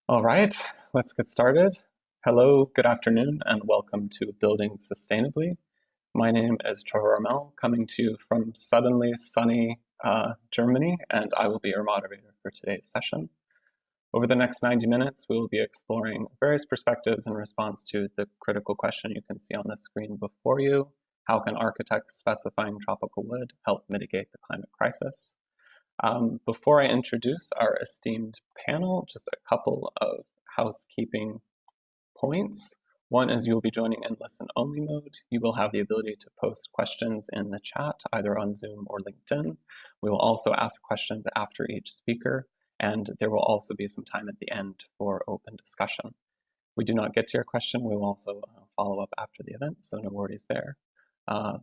All right, let's get started. Hello, good afternoon, and welcome to Building Sustainably. My name is Trevor Armel, coming to you from suddenly sunny Germany, and I will be your moderator for today's session. Over the next 90 minutes, we will be exploring various perspectives in response to the critical question you can see on the screen before you. How can architects specifying tropical wood help mitigate the climate crisis? Before I introduce our esteemed panel, just a couple of housekeeping points. One is you will be joining in listen-only mode. You will have the ability to post questions in the chat, either on Zoom or LinkedIn. We will also ask questions after each speaker, and there will also be some time at the end for open discussion. If we do not get to your question, we will also follow up after the event, so no worries there.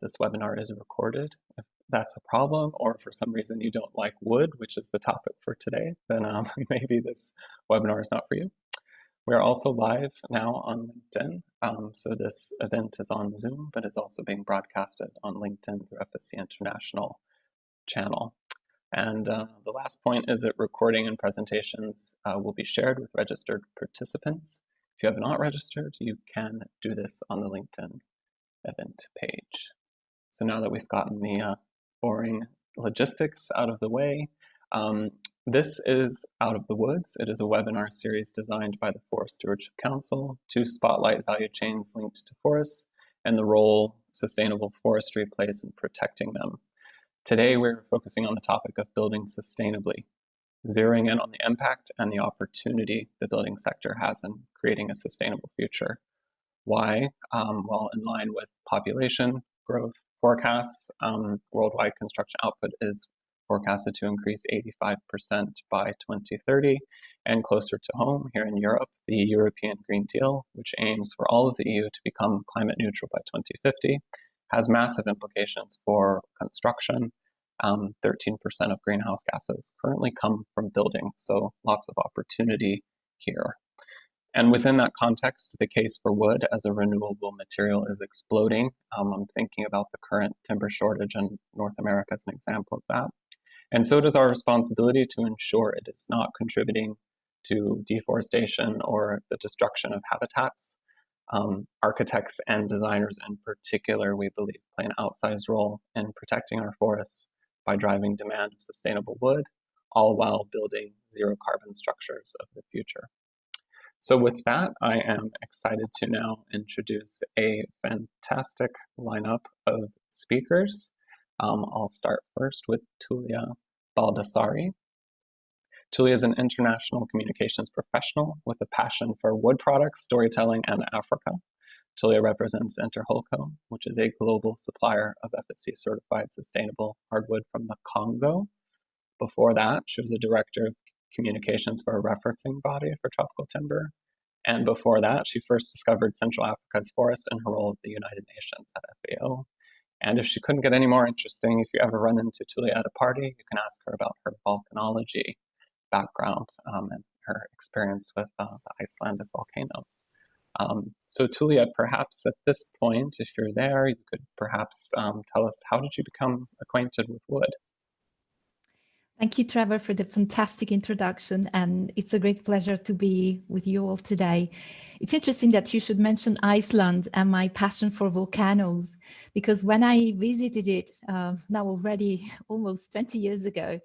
This webinar is recorded. If that's a problem, or for some reason you don't like wood, which is the topic for today, then maybe this webinar is not for you. We are also live now on LinkedIn. So this event is on Zoom, but is also being broadcasted on LinkedIn through FSC International channel. And the last point is that recording and presentations will be shared with registered participants. If you have not registered, you can do this on the LinkedIn event page. So now that we've gotten the boring logistics out of the way, this is Out of the Woods. It is a webinar series designed by the Forest Stewardship Council to spotlight value chains linked to forests and the role sustainable forestry plays in protecting them. Today, we're focusing on the topic of building sustainably, zeroing in on the impact and the opportunity the building sector has in creating a sustainable future. Why? Well, in line with population growth forecasts, worldwide construction output is forecasted to increase 85% by 2030, and closer to home here in Europe, the European Green Deal, which aims for all of the EU to become climate neutral by 2050, has massive implications for construction. 13% of greenhouse gases currently come from buildings, so lots of opportunity here. And within that context, the case for wood as a renewable material is exploding. I'm thinking about the current timber shortage in North America as an example of that. And so does our responsibility to ensure it is not contributing to deforestation or the destruction of habitats. Architects and designers in particular, we believe, play an outsized role in protecting our forests by driving demand of sustainable wood, all while building zero carbon structures of the future. So with that, I am excited to now introduce a fantastic lineup of speakers. I'll start first with Tulia Baldassari. Tulia is an international communications professional with a passion for wood products, storytelling, and Africa. Tulia represents Interholco, which is a global supplier of FSC certified sustainable hardwood from the Congo. Before that, she was a director of communications for a referencing body for tropical timber. And before that, she first discovered Central Africa's forests in her role at the United Nations at FAO. And if she couldn't get any more interesting, if you ever run into Tulia at a party, you can ask her about her volcanology background and her experience with the Icelandic volcanoes. So Tulia, perhaps at this point, if you're there, you could perhaps tell us, how did you become acquainted with wood? Thank you, Trevor, for the fantastic introduction, and it's a great pleasure to be with you all today. It's interesting that you should mention Iceland and my passion for volcanoes, because when I visited it now already almost 20 years ago,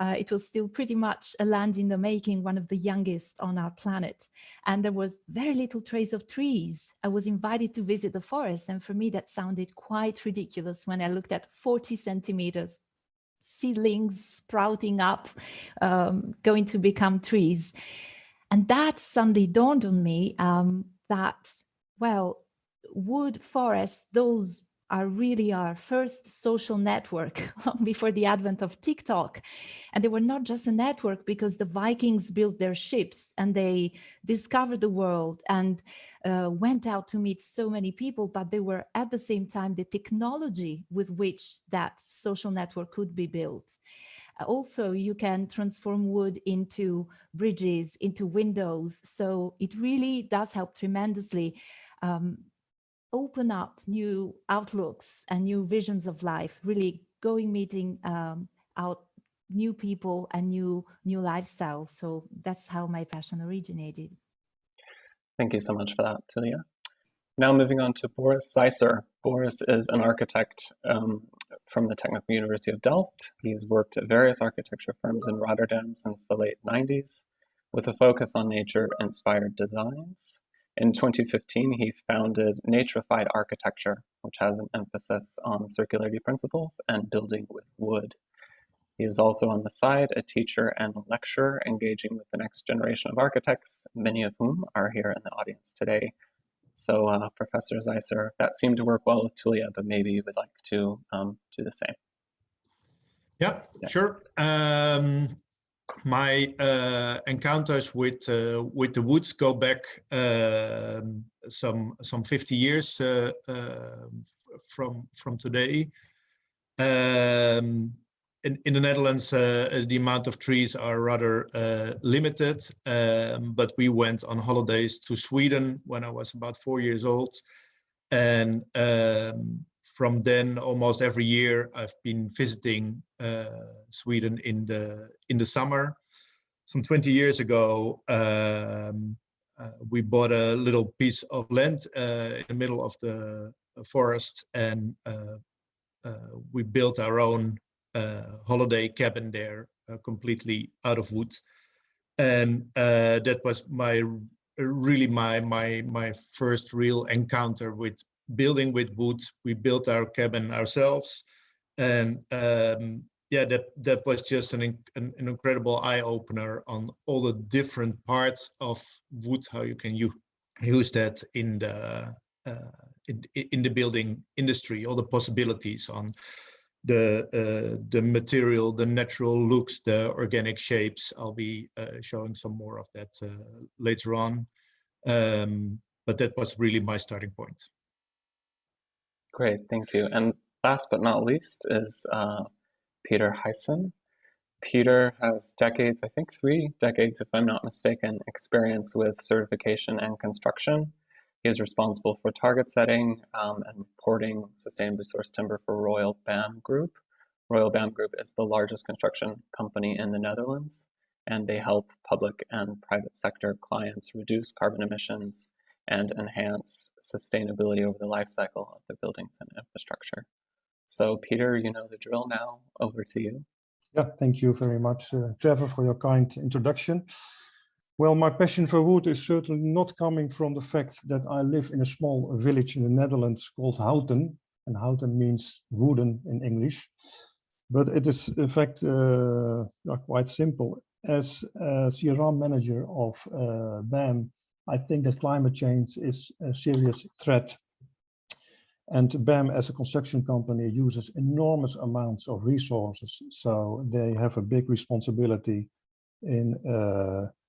it was still pretty much a land in the making, one of the youngest on our planet. And there was very little trace of trees. I was invited to visit the forest, and for me that sounded quite ridiculous when I looked at 40 centimeters seedlings sprouting up, going to become trees. And that suddenly dawned on me that, well, wood forests, those are really our first social network long before the advent of TikTok. And they were not just a network because the Vikings built their ships and they discovered the world and went out to meet so many people, but they were at the same time the technology with which that social network could be built. Also, you can transform wood into bridges, into windows. So it really does help tremendously open up new outlooks and new visions of life, really going meeting out new people and new lifestyles. So that's how my passion originated. Thank you so much for that, Tulia. Now moving on to Boris Zeisser. Boris is an architect from the Technical University of Delft. He's worked at various architecture firms in Rotterdam since the late 90s, with a focus on nature-inspired designs. In 2015, he founded Naturified Architecture, which has an emphasis on circularity principles and building with wood. He is also on the side a teacher and lecturer engaging with the next generation of architects, many of whom are here in the audience today. So Professor Zeisser, that seemed to work well with Tulia, but maybe you would like to do the same. Yeah. Sure. My encounters with the woods go back some 50 years from today. In the Netherlands, the amount of trees are rather limited, but we went on holidays to Sweden when I was about 4 years old. And from then, almost every year, I've been visiting Sweden in the summer. Some 20 years ago, we bought a little piece of land in the middle of the forest, and we built our own holiday cabin there, completely out of wood. And that was my first real encounter with building with wood. We built our cabin ourselves, and that was just an incredible eye-opener on all the different parts of wood, how you can use that in the building industry, all the possibilities on the material, the natural looks, the organic shapes. I'll be showing some more of that later on. But that was really my starting point. Great, thank you. And last but not least is Peter Huyssen. Peter has decades, I think 3 decades, if I'm not mistaken, experience with certification and construction. He is responsible for target setting and reporting sustainably sourced timber for Royal BAM Group. Royal BAM Group is the largest construction company in the Netherlands, and they help public and private sector clients reduce carbon emissions and enhance sustainability over the life cycle of their buildings and infrastructure. So Peter, you know the drill now. Over to you. Yeah, thank you very much, Trevor, for your kind introduction. Well, my passion for wood is certainly not coming from the fact that I live in a small village in the Netherlands called Houten, and Houten means wooden in English. But it is, in fact, quite simple. As a CRM manager of BAM, I think that climate change is a serious threat. And BAM, as a construction company, uses enormous amounts of resources. So they have a big responsibility in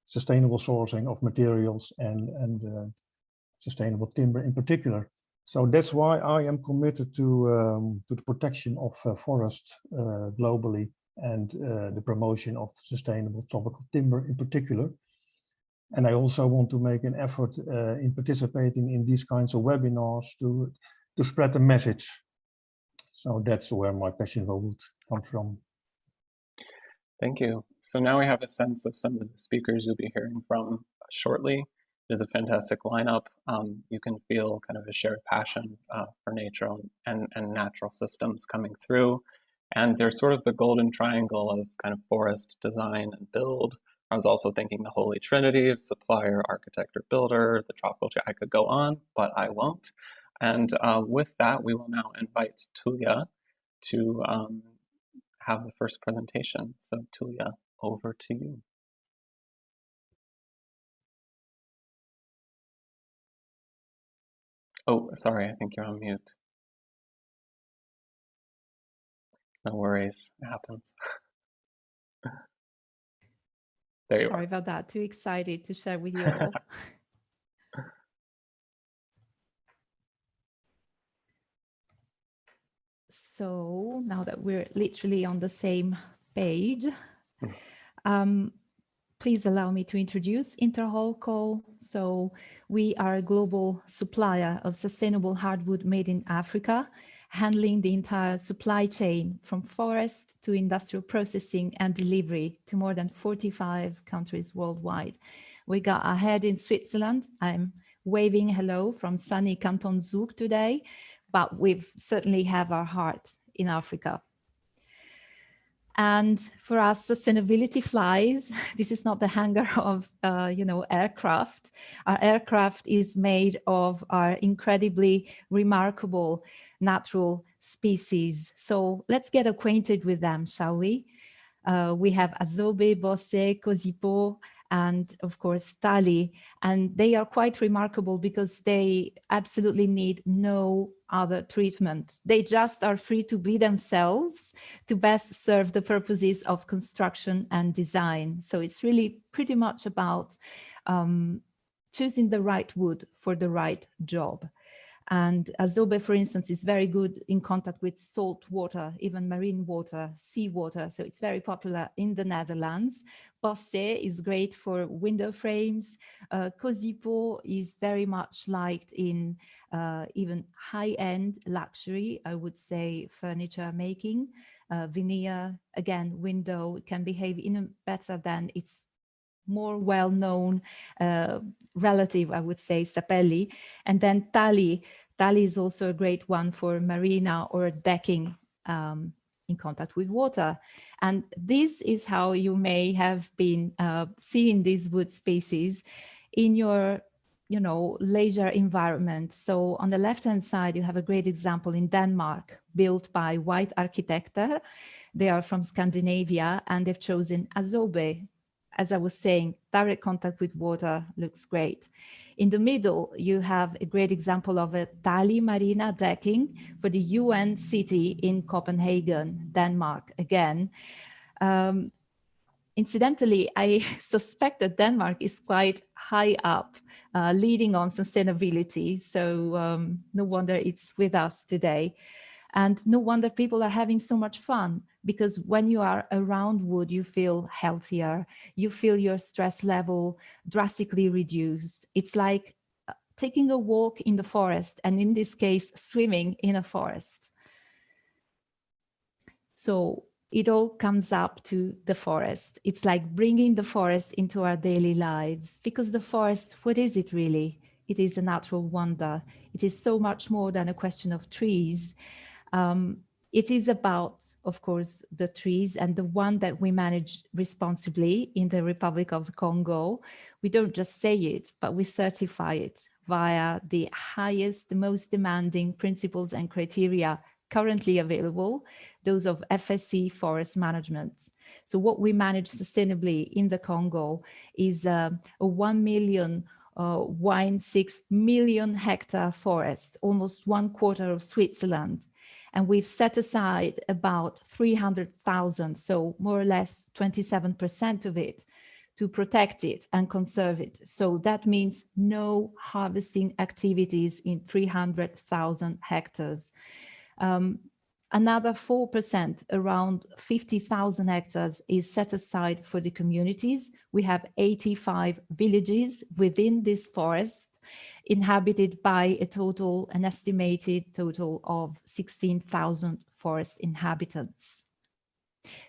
sustainable sourcing of materials and sustainable timber in particular. So that's why I am committed to the protection of forests globally and the promotion of sustainable tropical timber in particular. And I also want to make an effort in participating in these kinds of webinars to spread the message. So that's where my passion for wood comes from. Thank you. So now we have a sense of some of the speakers you'll be hearing from shortly. There's a fantastic lineup. You can feel kind of a shared passion for nature and natural systems coming through. And there's sort of the golden triangle of kind of forest design and build. I was also thinking the holy trinity of supplier, architect, or builder, the tropical tree. I could go on, but I won't. And with that, we will now invite Tulia to have the first presentation. So Tulia, over to you. Oh, sorry, I think you're on mute. No worries, it happens. There you are. Sorry about that, too excited to share with you all. So now that we're literally on the same page, please allow me to introduce Interholco. So we are a global supplier of sustainable hardwood made in Africa, handling the entire supply chain from forest to industrial processing and delivery to more than 45 countries worldwide. We got our head in Switzerland. I'm waving hello from sunny Canton Zug today, but we've certainly have our heart in Africa. And for us, sustainability flies. This is not the hangar of, aircraft. Our aircraft is made of our incredibly remarkable natural species. So let's get acquainted with them, shall we? We have Azobe, Bossé, Kosipo, and of course, Tali. And they are quite remarkable because they absolutely need no other treatment. They just are free to be themselves to best serve the purposes of construction and design. So it's really pretty much about choosing the right wood for the right job. And Azobe, for instance, is very good in contact with salt water, even marine water, seawater. So it's very popular in the Netherlands. Bossé is great for window frames. Kosipo is very much liked in even high-end luxury, I would say, furniture making. Veneer, again, window, can behave even better than its more well-known relative, I would say, Sapelli. And then Tali. Tali is also a great one for marina or decking in contact with water. And this is how you may have been seeing these wood species in your leisure environment. So on the left-hand side, you have a great example in Denmark, built by White Arkitekter. They are from Scandinavia, and they've chosen Azobe. As I was saying, direct contact with water looks great. In the middle, you have a great example of a Tali Marina decking for the UN city in Copenhagen, Denmark, again. Incidentally, I suspect that Denmark is quite high up, leading on sustainability. So no wonder it's with us today. And no wonder people are having so much fun, because when you are around wood, you feel healthier, you feel your stress level drastically reduced. It's like taking a walk in the forest, and in this case, swimming in a forest. So it all comes up to the forest. It's like bringing the forest into our daily lives, because the forest, what is it really? It is a natural wonder. It is so much more than a question of trees. It is about, of course, the trees, and the one that we manage responsibly in the Republic of the Congo. We don't just say it, but we certify it via the highest, most demanding principles and criteria currently available, those of FSC forest management. So what we manage sustainably in the Congo is a 1.6 million hectare forest, almost 1/4 of Switzerland. And we've set aside about 300,000, so more or less 27% of it, to protect it and conserve it. So that means no harvesting activities in 300,000 hectares. Another 4%, around 50,000 hectares, is set aside for the communities. We have 85 villages within this forest, inhabited by an estimated total of 16,000 forest inhabitants.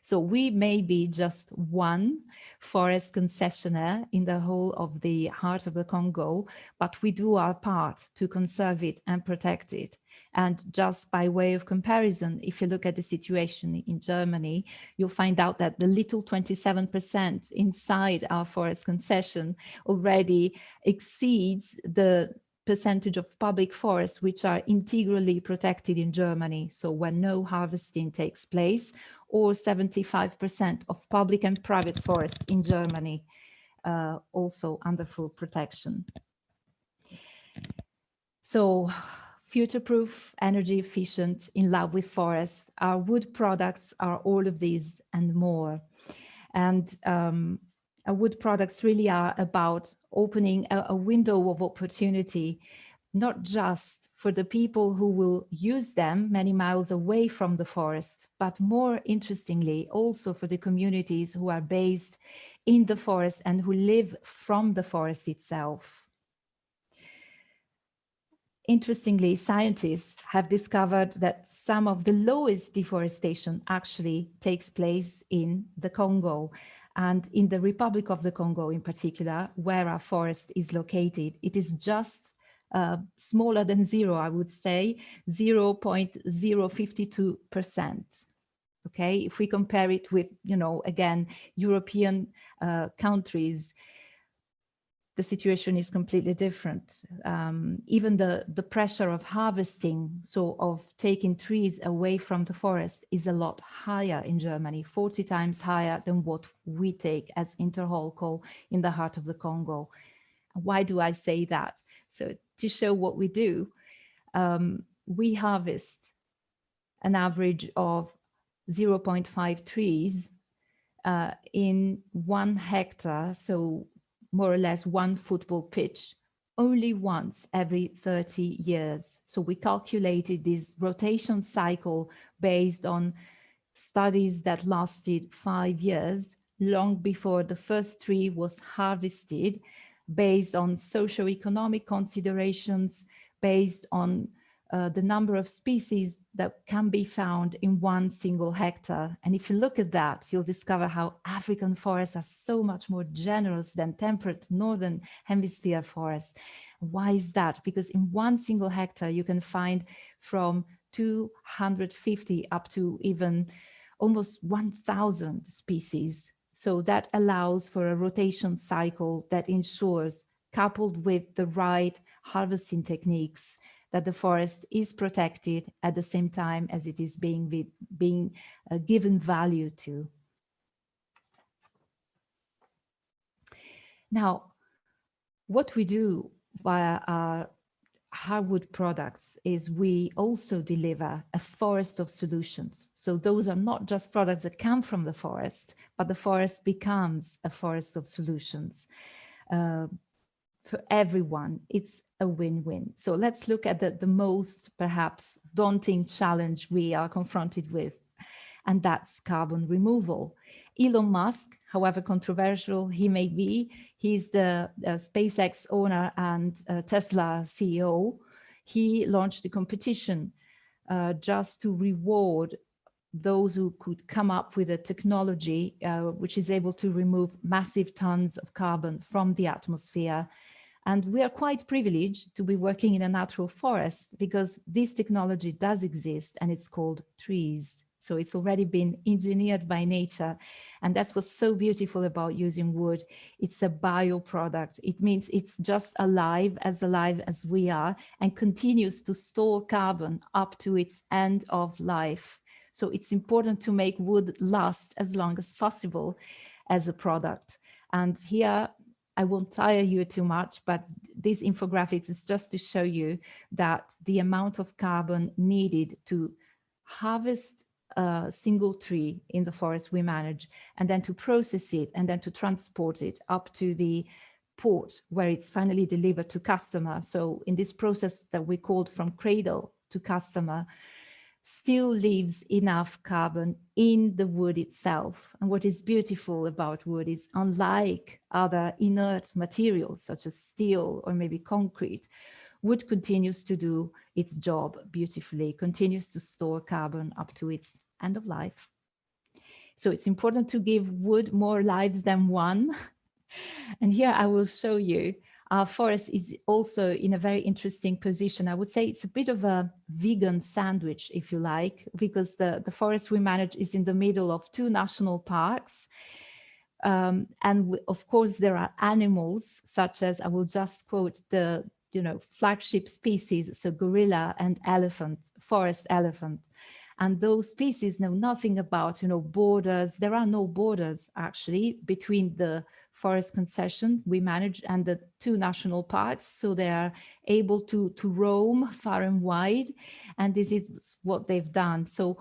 So we may be just one forest concessionaire in the whole of the heart of the Congo, but we do our part to conserve it and protect it. And just by way of comparison, if you look at the situation in Germany, you'll find out that the little 27% inside our forest concession already exceeds the percentage of public forests which are integrally protected in Germany. So when no harvesting takes place, or 75% of public and private forests in Germany also under full protection. So future-proof, energy efficient, in love with forests. Our wood products are all of these and more. And our wood products really are about opening a window of opportunity, not just for the people who will use them many miles away from the forest, but more interestingly, also for the communities who are based in the forest and who live from the forest itself. interestingly, scientists have discovered that some of the lowest deforestation actually takes place in the Congo. And in the Republic of the Congo in particular, where our forest is located, it is just smaller than zero, I would say, 0.052%. Okay, if we compare it with, again, European countries, the situation is completely different. Even the pressure of harvesting, so of taking trees away from the forest, is a lot higher in Germany, 40 times higher than what we take as Interholco in the heart of the Congo. Why do I say that? So to show what we do, we harvest an average of 0.5 trees in 1 hectare, so more or less 1 football pitch, only once every 30 years. So we calculated this rotation cycle based on studies that lasted 5 years, long before the first tree was harvested, based on socioeconomic considerations, based on the number of species that can be found in 1 single hectare. And if you look at that, you'll discover how African forests are so much more generous than temperate northern hemisphere forests. Why is that? Because in 1 single hectare, you can find from 250 up to even almost 1,000 species. So that allows for a rotation cycle that ensures, coupled with the right harvesting techniques, that the forest is protected at the same time as it is being given value to. Now, what we do via our hardwood products is we also deliver a forest of solutions. So those are not just products that come from the forest, but the forest becomes a forest of solutions. For everyone, it's a win-win. So let's look at the most perhaps daunting challenge we are confronted with, and that's carbon removal. Elon Musk, however controversial he may be, he's the SpaceX owner and Tesla CEO. He launched a competition just to reward those who could come up with a technology which is able to remove massive tons of carbon from the atmosphere. And we are quite privileged to be working in a natural forest because this technology does exist, and it's called trees. So it's already been engineered by nature. And that's what's so beautiful about using wood. It's a bioproduct. It means it's just alive as we are, and continues to store carbon up to its end of life. So it's important to make wood last as long as possible as a product. And here, I won't tire you too much, but this infographics is just to show you that the amount of carbon needed to harvest a single tree in the forest we manage, and then to process it, and then to transport it up to the port where it's finally delivered to customer. So in this process that we called from cradle to customer, still leaves enough carbon in the wood itself. And what is beautiful about wood is, unlike other inert materials such as steel or maybe concrete, wood continues to do its job beautifully, continues to store carbon up to its end of life. So it's important to give wood more lives than one. And here I will show you our forest is also in a very interesting position. I would say it's a bit of a vegan sandwich, if you like, because the forest we manage is in the middle of 2 national parks. And of course, there are animals such as, I will just quote the flagship species, so gorilla and elephant, forest elephant. And those species know nothing about borders. There are no borders actually between the forest concession we manage and the 2 national parks, so they are able to roam far and wide, and this is what they've done. So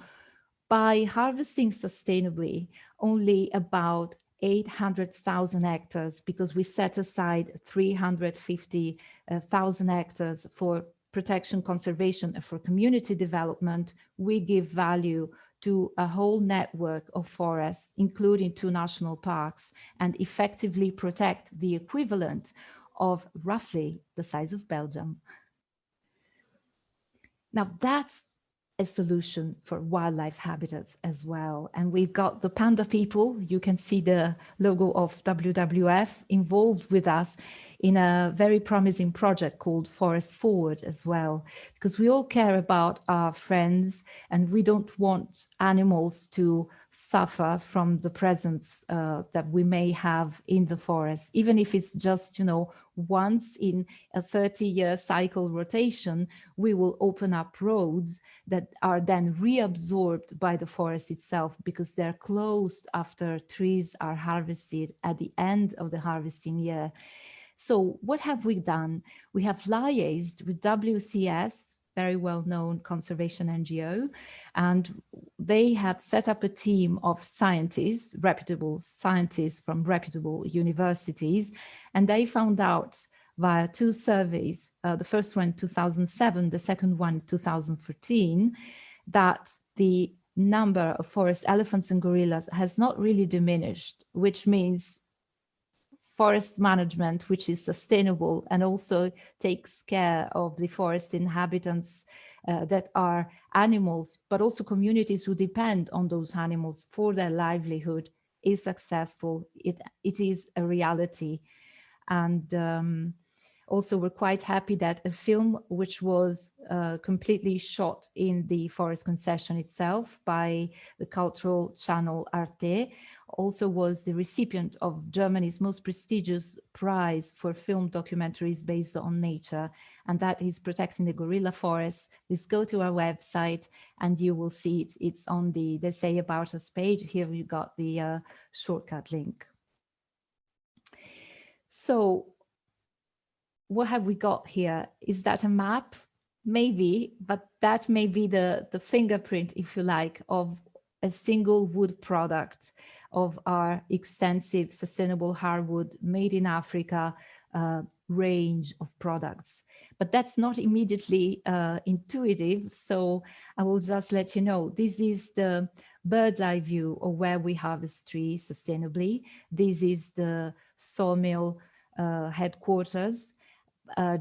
by harvesting sustainably only about 800,000 hectares, because we set aside 350,000 hectares for protection, conservation, and for community development, we give value to a whole network of forests, including 2 national parks, and effectively protect the equivalent of roughly the size of Belgium. Now that's a solution for wildlife habitats as well. And we've got the panda people, you can see the logo of WWF, involved with us in a very promising project called Forest Forward as well, because we all care about our friends and we don't want animals to suffer from the presence that we may have in the forest, even if it's just, once in a 30-year cycle rotation, we will open up roads that are then reabsorbed by the forest itself because they're closed after trees are harvested at the end of the harvesting year. So what have we done? We have liaised with WCS, very well-known conservation NGO, and they have set up a team of scientists, reputable scientists from reputable universities, and they found out via 2 surveys, the first one 2007, the second one 2014, that the number of forest elephants and gorillas has not really diminished, which means forest management, which is sustainable and also takes care of the forest inhabitants that are animals, but also communities who depend on those animals for their livelihood, is successful. It is a reality. And also we're quite happy that a film which was completely shot in the forest concession itself by the cultural channel Arte also was the recipient of Germany's most prestigious prize for film documentaries based on nature, and that is Protecting the Gorilla Forest. Please go to our website and you will see it. It's on the They Say About Us page. Here you got the shortcut link. So what have we got here? Is that a map? Maybe, but that may be the fingerprint, if you like, of a single wood product of our extensive sustainable hardwood made in Africa range of products. But that's not immediately intuitive. So I will just let you know, this is the bird's eye view of where we harvest trees sustainably. This is the sawmill headquarters,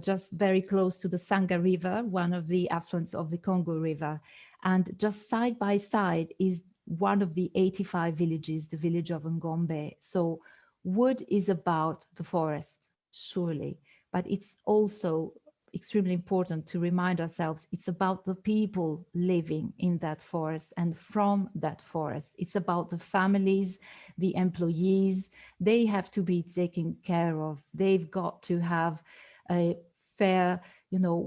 just very close to the Sanga River, one of the affluents of the Congo River. And just side by side is one of the 85 villages, the village of Ngombe. So wood is about the forest, surely, but it's also extremely important to remind ourselves it's about the people living in that forest and from that forest. It's about the families, the employees. They have to be taken care of. They've got to have a fair,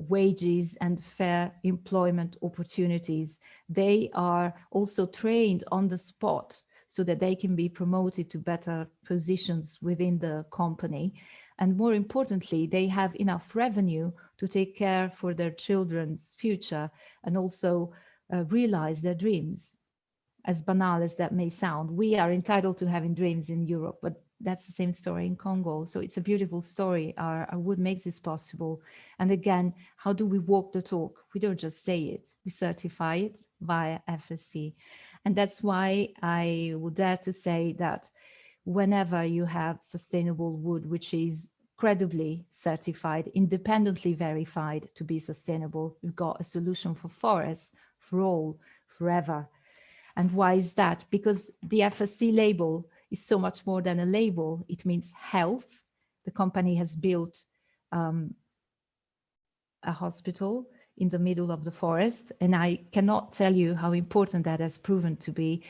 wages and fair employment opportunities. They are also trained on the spot so that they can be promoted to better positions within the company. And more importantly, they have enough revenue to take care for their children's future and also realize their dreams. As banal as that may sound, we are entitled to having dreams in Europe, but that's the same story in Congo. So it's a beautiful story. Our wood makes this possible. And again, how do we walk the talk? We don't just say it, we certify it via FSC. And that's why I would dare to say that whenever you have sustainable wood, which is credibly certified, independently verified to be sustainable, you've got a solution for forests, for all, forever. And why is that? Because the FSC label is so much more than a label. It means health. The company has built a hospital in the middle of the forest. And I cannot tell you how important that has proven to be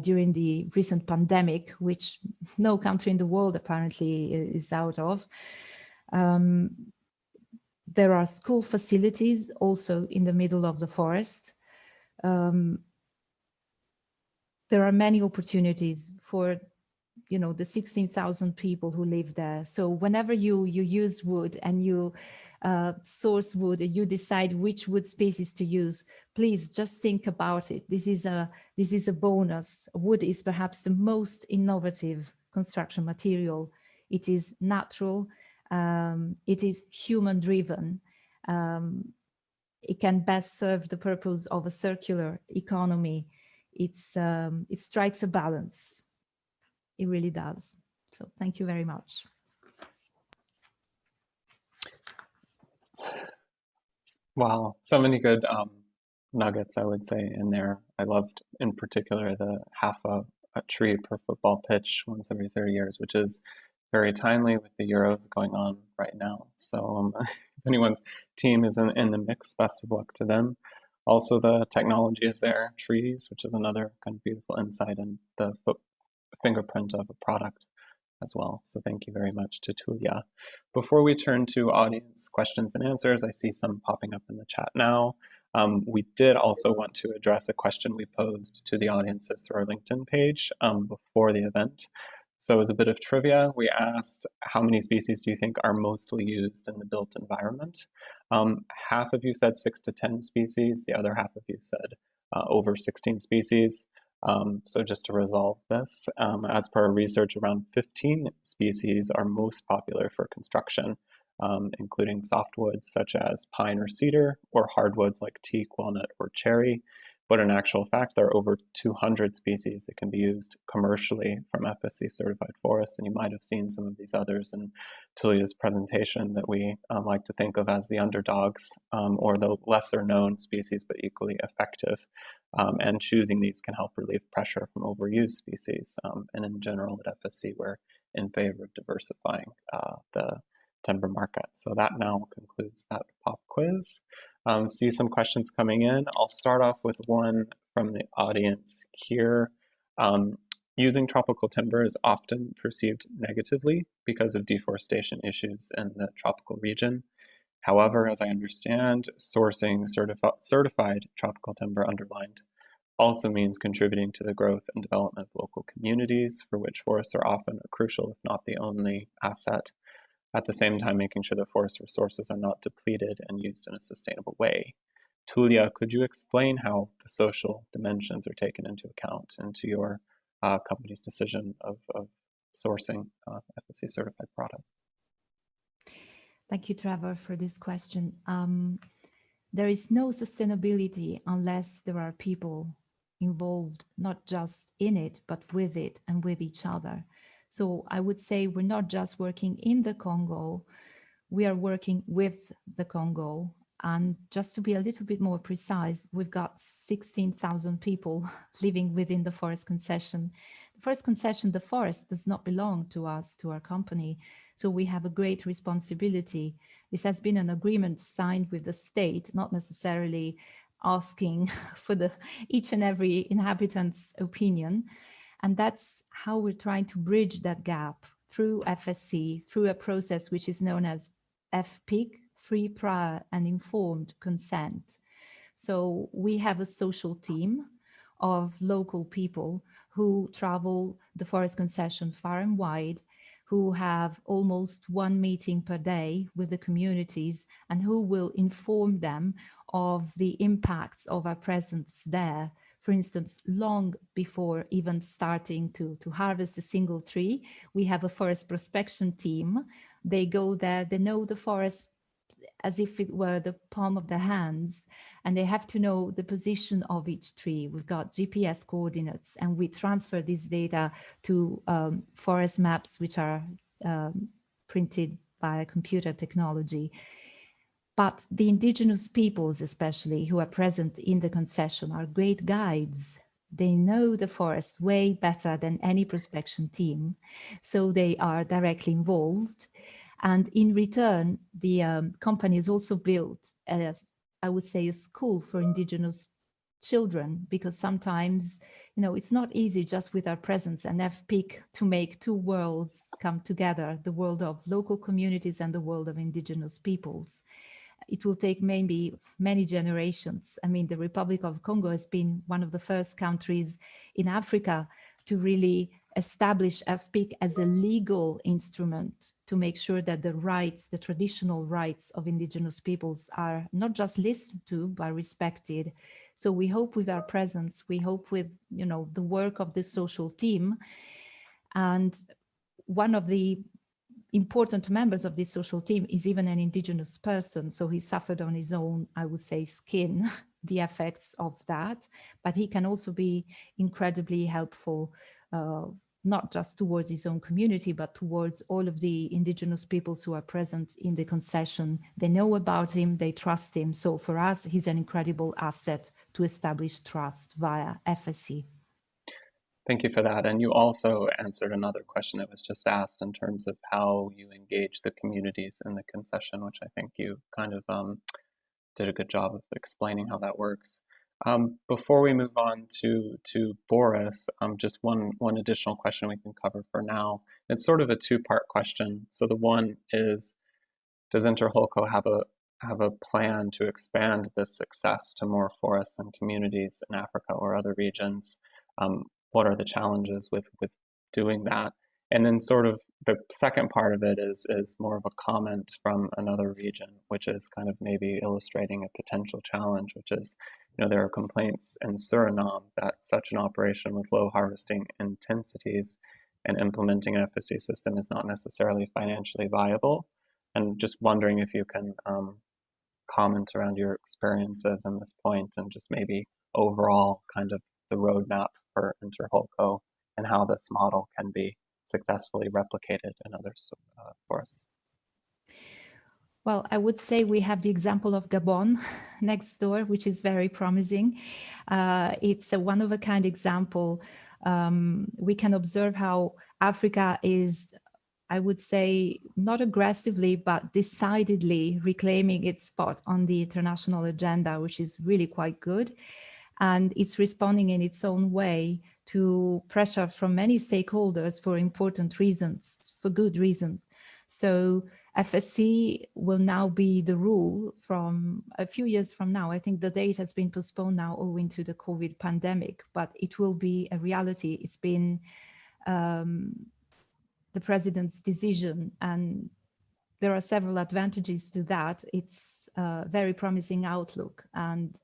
during the recent pandemic, which no country in the world apparently is out of. There are school facilities also in the middle of the forest. There are many opportunities for, the 16,000 people who live there. So whenever you use wood and you source wood and you decide which wood species to use, please just think about it. This is a bonus. Wood is perhaps the most innovative construction material. It is natural. It is human driven. It can best serve the purpose of a circular economy. It strikes a balance. It really does. So thank you very much. Wow, so many good nuggets, I would say, in there. I loved, in particular, the half a tree per football pitch once every 30 years, which is very timely with the Euros going on right now. So if anyone's team is in the mix, best of luck to them. Also, the technology is there, trees, which is another kind of beautiful insight and the fingerprint of a product as well. So thank you very much to Tulia. Before we turn to audience questions and answers, I see some popping up in the chat now. We did also want to address a question we posed to the audiences through our LinkedIn page before the event. So as a bit of trivia, we asked how many species do you think are mostly used in the built environment? Half of you said 6 to 10 species. The other half of you said over 16 species. So just to resolve this, as per our research, around 15 species are most popular for construction, including softwoods such as pine or cedar, or hardwoods like teak, walnut, or cherry. But in actual fact, there are over 200 species that can be used commercially from FSC certified forests, and you might have seen some of these others in Tulia's presentation that we like to think of as the underdogs or the lesser known species, but equally effective. And choosing these can help relieve pressure from overused species. And in general, at FSC, we're in favor of diversifying the timber market. So that now concludes that pop quiz. See some questions coming in. I'll start off with one from the audience here. Using tropical timber is often perceived negatively because of deforestation issues in the tropical region. However, as I understand, sourcing certified tropical timber underlined also means contributing to the growth and development of local communities, for which forests are often a crucial, if not the only, asset. At the same time, making sure the forest resources are not depleted and used in a sustainable way. Tulia, could you explain how the social dimensions are taken into account into your company's decision of sourcing FSC certified product? Thank you, Trevor, for this question. There is no sustainability unless there are people involved, not just in it, but with it and with each other. So I would say we're not just working in the Congo, we are working with the Congo. And just to be a little bit more precise, we've got 16,000 people living within the forest concession. The forest concession, the forest does not belong to us, to our company. So we have a great responsibility. This has been an agreement signed with the state, not necessarily asking for each and every inhabitant's opinion. And that's how we're trying to bridge that gap through FSC, through a process which is known as FPIC, free, prior, and informed consent. So we have a social team of local people who travel the forest concession far and wide, who have almost one meeting per day with the communities and who will inform them of the impacts of our presence there. For instance, long before even starting to harvest a single tree, we have a forest prospection team. They go there, they know the forest as if it were the palm of their hands, and they have to know the position of each tree. We've got GPS coordinates, and we transfer this data to forest maps, which are printed by computer technology. But the indigenous peoples, especially, who are present in the concession, are great guides. They know the forest way better than any prospection team, so they are directly involved. And in return, the company has also built, I would say, a school for indigenous children, because sometimes, it's not easy just with our presence and FPIC to make two worlds come together, the world of local communities and the world of indigenous peoples. It will take maybe many generations. I mean, the Republic of Congo has been one of the first countries in Africa to really establish FPIC as a legal instrument to make sure that the rights, the traditional rights of indigenous peoples are not just listened to, but respected. So we hope with our presence, we hope with, the work of the social team. And one of the important members of this social team is even an indigenous person. So he suffered on his own, I would say, skin, the effects of that, but he can also be incredibly helpful not just towards his own community, but towards all of the indigenous peoples who are present in the concession. They know about him, they trust him. So for us, he's an incredible asset to establish trust via FSC. Thank you for that. And you also answered another question that was just asked in terms of how you engage the communities in the concession, which I think you kind of did a good job of explaining how that works. Before we move on to Boris, just one additional question we can cover for now. It's sort of a two-part question. So the one is, does Interholco have a plan to expand this success to more forests and communities in Africa or other regions? What are the challenges with doing that? And then sort of the second part of it is more of a comment from another region, which is kind of maybe illustrating a potential challenge, which is, there are complaints in Suriname that such an operation with low harvesting intensities and implementing an FSC system is not necessarily financially viable. And just wondering if you can comment around your experiences in this point and just maybe overall kind of the roadmap for Interholco and how this model can be successfully replicated in other forests. Well, I would say we have the example of Gabon next door, which is very promising. It's a one-of-a-kind example. We can observe how Africa is, I would say, not aggressively, but decidedly reclaiming its spot on the international agenda, which is really quite good. And it's responding in its own way to pressure from many stakeholders for important reasons, for good reason. So FSC will now be the rule from a few years from now. I think the date has been postponed now owing to the COVID pandemic, but it will be a reality. It's been the president's decision, and there are several advantages to that. It's a very promising outlook, and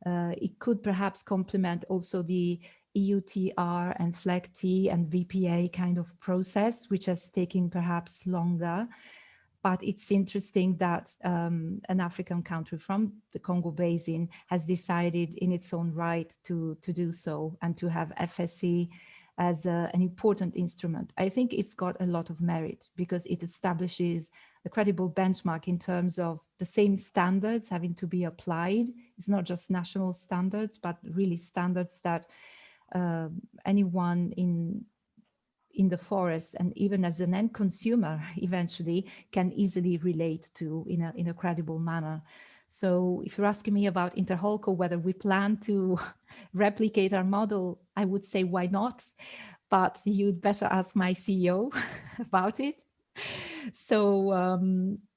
it could perhaps complement also the EUTR and FLEGT and VPA kind of process, which has taken perhaps longer. But it's interesting that an African country from the Congo Basin has decided in its own right to do so and to have FSC as an important instrument. I think it's got a lot of merit because it establishes a credible benchmark in terms of the same standards having to be applied. It's not just national standards, but really standards that anyone in the forest and even as an end consumer eventually can easily relate to in a credible manner. So if you're asking me about Interholco, whether we plan to replicate our model, I would say why not? But you'd better ask my CEO about it. So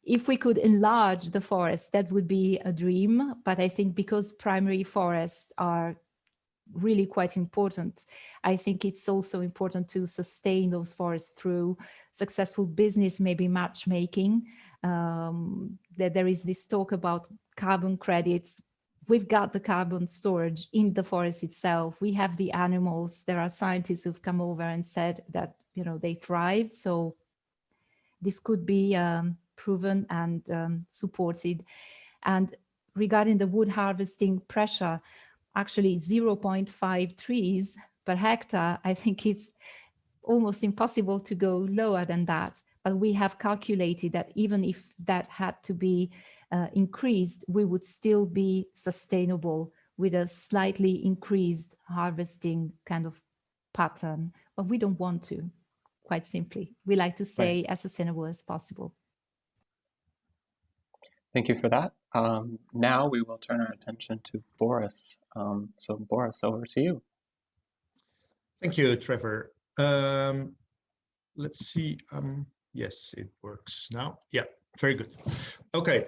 if we could enlarge the forest, that would be a dream. But I think because primary forests are really quite important, I think it's also important to sustain those forests through successful business, maybe matchmaking. That there is this talk about carbon credits. We've got the carbon storage in the forest itself. We have the animals. There are scientists who've come over and said that they thrive. So this could be proven and supported. And regarding the wood harvesting pressure, actually 0.5 trees per hectare, I think it's almost impossible to go lower than that. But we have calculated that even if that had to be increased, we would still be sustainable with a slightly increased harvesting kind of pattern. But we don't want to, quite simply. We like to stay as sustainable as possible. Thank you for that. Now we will turn our attention to Boris. So Boris, over to you. Thank you, Trevor. Let's see. Yes, it works now. Yeah, very good. Okay,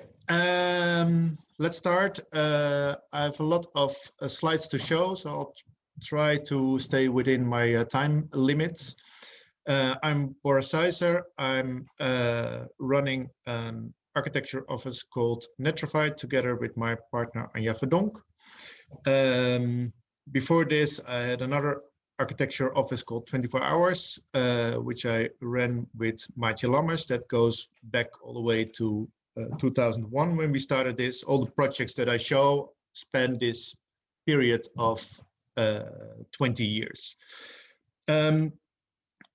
let's start. I have a lot of slides to show, so I'll try to stay within my time limits. I'm Boris Seiser. I'm running an architecture office called Netrify together with my partner Anja Verdonk. Before this, I had another architecture office called 24 Hours, which I ran with Maatje Lammers. That goes back all the way to 2001 when we started this. All the projects that I show span this period of 20 years.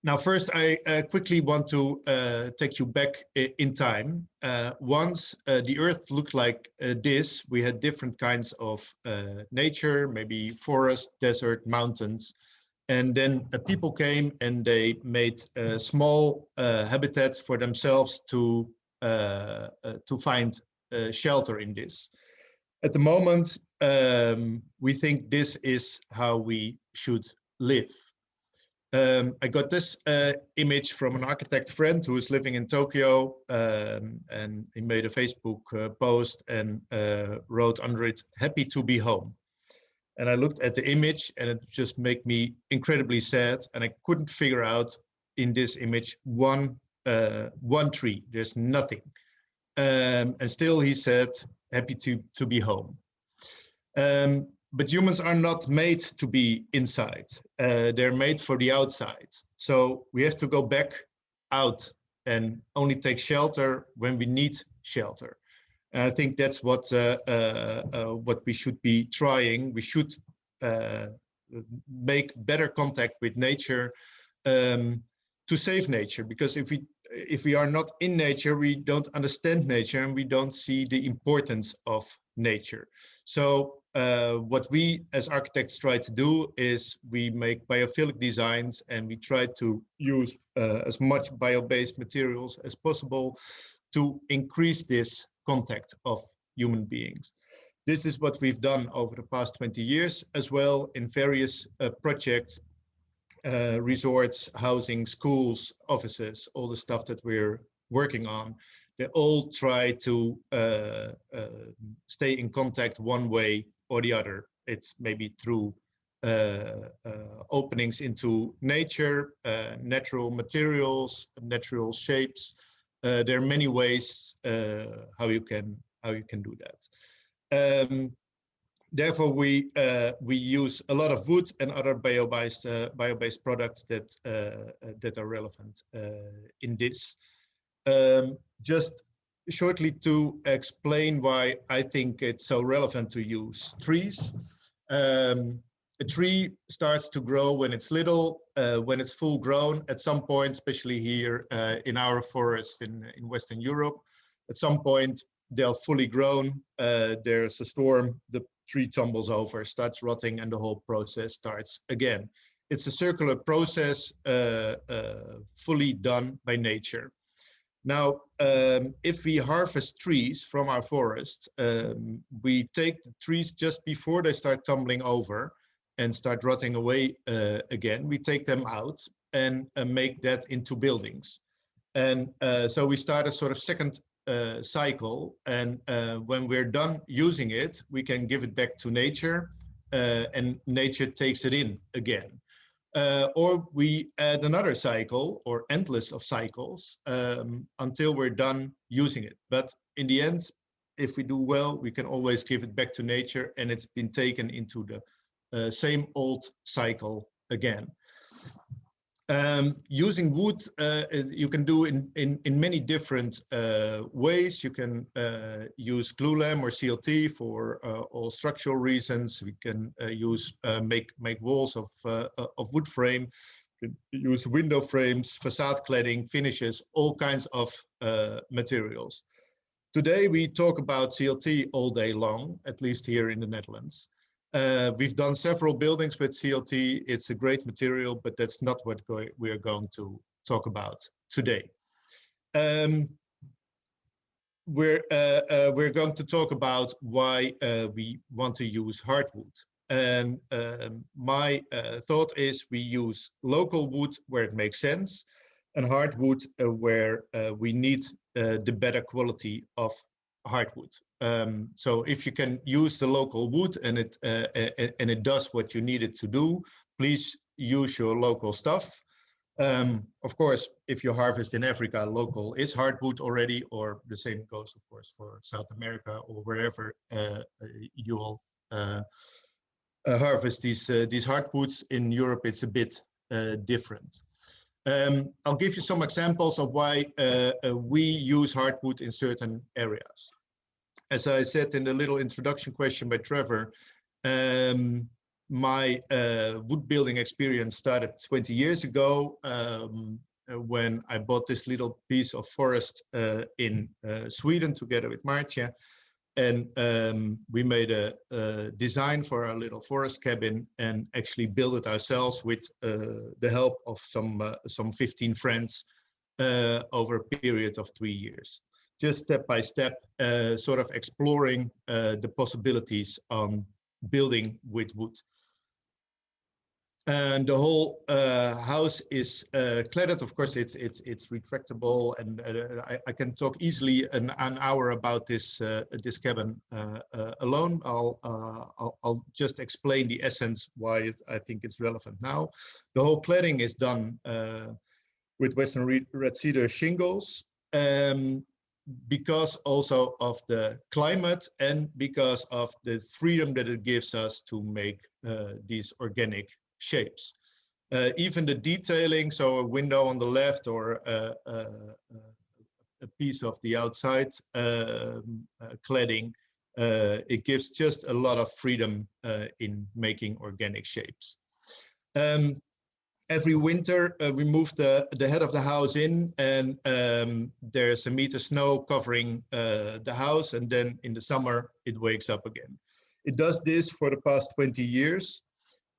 Now, first, I quickly want to take you back in time. Once the Earth looked like this, we had different kinds of nature, maybe forest, desert, mountains. And then people came and they made small habitats for themselves to find shelter in this. At the moment, we think this is how we should live. I got this image from an architect friend who is living in Tokyo, and he made a Facebook post and wrote under it, "Happy to be home." And I looked at the image and it just made me incredibly sad. And I couldn't figure out in this image one tree. There's nothing. And still he said, "Happy to be home." But humans are not made to be inside. They're made for the outside. So we have to go back out and only take shelter when we need shelter. And I think that's what we should be trying. We should make better contact with nature to save nature. Because if we are not in nature, we don't understand nature and we don't see the importance of nature. So what we as architects try to do is we make biophilic designs and we try to use as much bio-based materials as possible to increase this contact of human beings. This is what we've done over the past 20 years as well in various projects, resorts, housing, schools, offices, all the stuff that we're working on. They all try to stay in contact one way or the other. It's maybe through openings into nature, natural materials, natural shapes. There are many ways how you can do that. Therefore, we use a lot of wood and other bio-based products that are relevant in this. Just shortly to explain why I think it's so relevant to use trees. A tree starts to grow when it's little, when it's full grown at some point, especially here in our forest in Western Europe. At some point, they're fully grown, there's a storm, the tree tumbles over, starts rotting, and the whole process starts again. It's a circular process fully done by nature. Now, if we harvest trees from our forest, we take the trees just before they start tumbling over and start rotting away again. We take them out and make that into buildings. And so we start a sort of second cycle. And when we're done using it, we can give it back to nature and nature takes it in again. Or we add another cycle or endless of cycles until we're done using it. But in the end, if we do well, we can always give it back to nature and it's been taken into the same old cycle again. Using wood, you can do in many different ways. You can use glulam or CLT for all structural reasons. We can make walls of wood frame. We can use window frames, facade cladding, finishes, all kinds of materials. Today we talk about CLT all day long, at least here in the Netherlands. We've done several buildings with CLT. It's a great material, but that's not what we are going to talk about today. We're going to talk about why we want to use hardwood. And my thought is we use local wood where it makes sense and hardwood where we need the better quality of hardwood. So if you can use the local wood and it does what you need it to do, please use your local stuff. Of course, if you harvest in Africa, local is hardwood already, or the same goes, of course, for South America or wherever you'll harvest these hardwoods. In Europe, it's a bit different. I'll give you some examples of why we use hardwood in certain areas. As I said in the little introduction question by Trevor, My wood building experience started 20 years ago when I bought this little piece of forest in Sweden together with Marcia. And we made a design for our little forest cabin and actually built it ourselves with the help of some 15 friends over a period of 3 years. Just step by step, sort of exploring the possibilities on building with wood. And the whole house is cladded. Of course, it's retractable, and I can talk easily an hour about this this cabin alone. I'll just explain the essence why I think it's relevant now. The whole cladding is done with Western red cedar shingles, because also of the climate and because of the freedom that it gives us to make these organic shapes. Even the detailing, so a window on the left or a piece of the outside cladding, it gives just a lot of freedom in making organic shapes. Every winter we move the head of the house in, and there's a meter snow covering the house, and then in the summer it wakes up again. It does this for the past 20 years.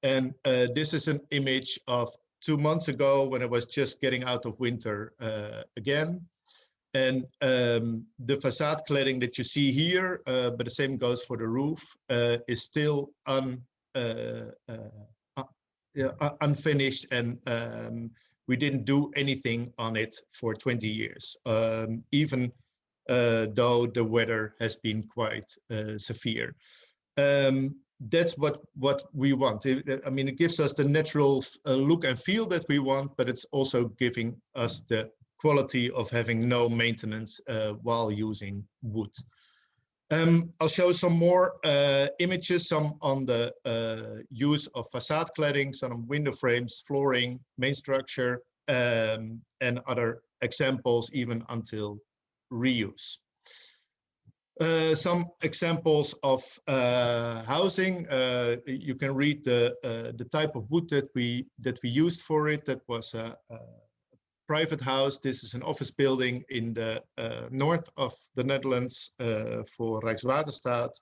And this is an image of 2 months ago when I was just getting out of winter again. And the facade cladding that you see here, but the same goes for the roof, is still unfinished, and we didn't do anything on it for 20 years, even though the weather has been quite severe. That's what we want. I mean, it gives us the natural look and feel that we want, but it's also giving us the quality of having no maintenance while using wood. I'll show some more images, some on the use of facade cladding, some on window frames, flooring, main structure, and other examples even until reuse. Some examples of housing. You can read the type of wood that we used for it. That was a private house. This is an office building in the north of the Netherlands for Rijkswaterstaat.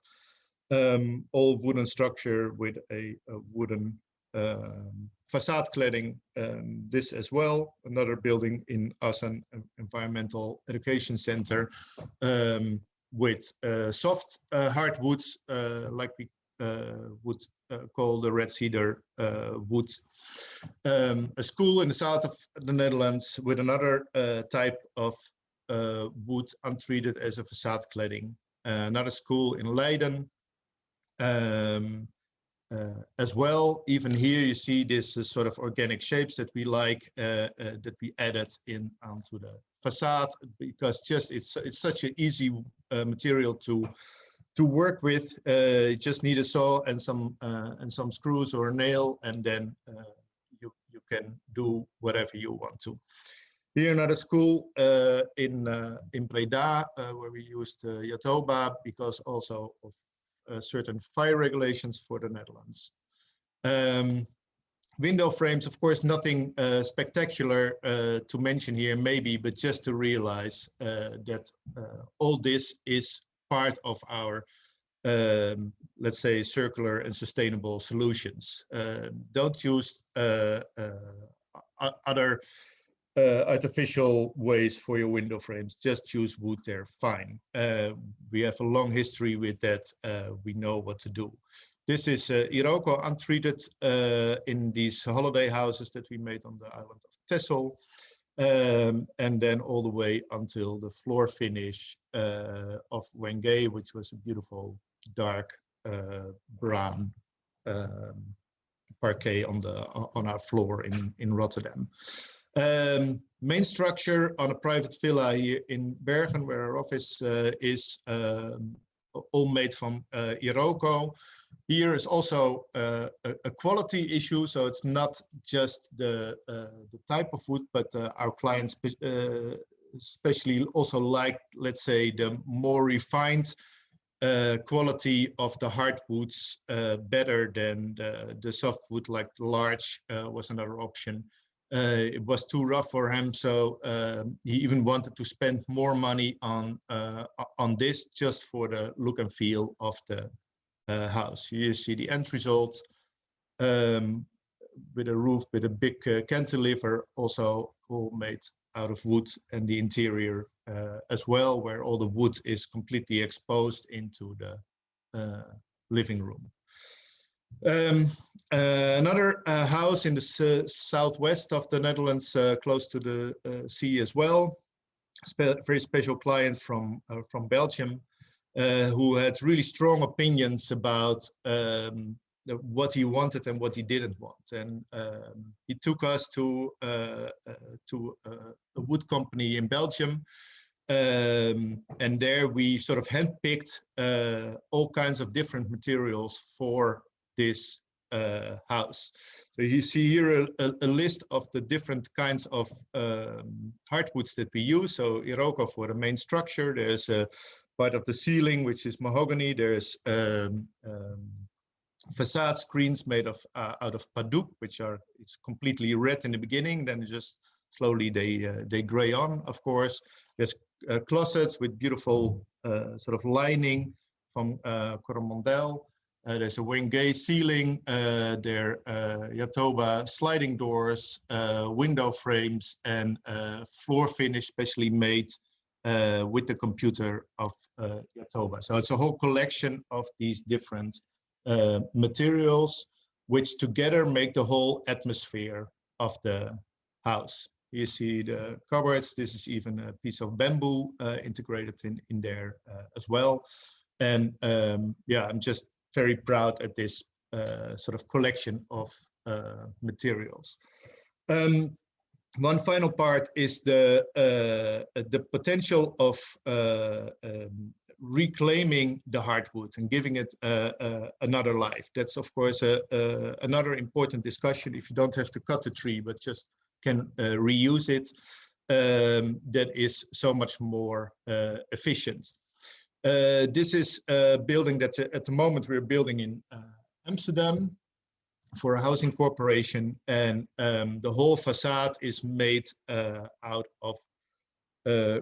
All wooden structure with a wooden facade cladding. This as well, another building in Assen, Environmental Education Center. With soft hardwoods, like we would call the red cedar wood. A school in the south of the Netherlands with another type of wood untreated as a facade cladding. Another school in Leiden as well. Even here you see this sort of organic shapes that we like, that we added in onto the facade, because just it's such an easy material to work with. You just need a saw and some screws or a nail, and then you can do whatever you want to. Here another school in Breda, where we used Jatoba because also of certain fire regulations for the Netherlands. Window frames, of course, nothing spectacular to mention here, maybe, but just to realize that all this is part of our, let's say, circular and sustainable solutions. Don't use other artificial ways for your window frames. Just use wood, they're fine. We have a long history with that. We know what to do. This is Iroko untreated in these holiday houses that we made on the island of Texel. And then all the way until the floor finish of Wenge, which was a beautiful dark brown parquet on our floor in Rotterdam. Main structure on a private villa here in Bergen, where our office is, all made from Iroko. Here is also a quality issue, so it's not just the type of wood, but our clients especially also like, let's say, the more refined quality of the hardwoods better than the softwood, like larch was another option. It was too rough for him, so he even wanted to spend more money on this just for the look and feel of the house. Here you see the end result with a roof with a big cantilever, also all made out of wood, and the interior as well, where all the wood is completely exposed into the living room. Another house in the southwest of the Netherlands, close to the sea as well. Very special client from Belgium, who had really strong opinions about what he wanted and what he didn't want. And he took us to a wood company in Belgium. And there we sort of handpicked all kinds of different materials for this house. So you see here a list of the different kinds of hardwoods that we use. So Iroko for the main structure. There's a part of the ceiling which is mahogany. There's facade screens made of out of Paduk, which are, it's completely red in the beginning, then just slowly they gray on. Of course, there's closets with beautiful sort of lining from Coromandel. There's a Wenge ceiling, there Yatoba sliding doors, window frames, and floor finish specially made with the computer of Yatoba. So it's a whole collection of these different materials, which together make the whole atmosphere of the house. You see the cupboards. This is even a piece of bamboo integrated in there as well. And yeah, I'm just very proud at this sort of collection of materials. One final part is the potential of reclaiming the hardwood and giving it another life. That's of course another important discussion. If you don't have to cut the tree, but just can reuse it, that is so much more efficient. This is a building that at the moment we're building in Amsterdam for a housing corporation, and the whole facade is made out of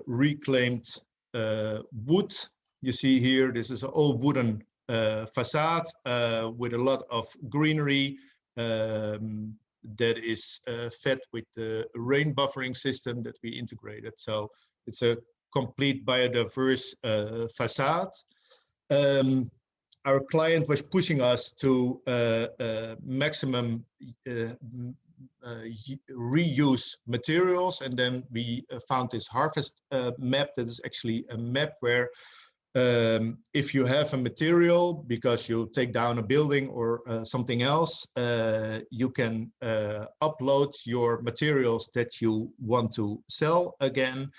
reclaimed wood. You see here, this is an all wooden facade with a lot of greenery that is fed with the rain buffering system that we integrated. So it's a complete biodiverse facade. Our client was pushing us to maximum reuse materials, and then we found this harvest map that is actually a map where if you have a material because you take down a building or something else, you can upload your materials that you want to sell again.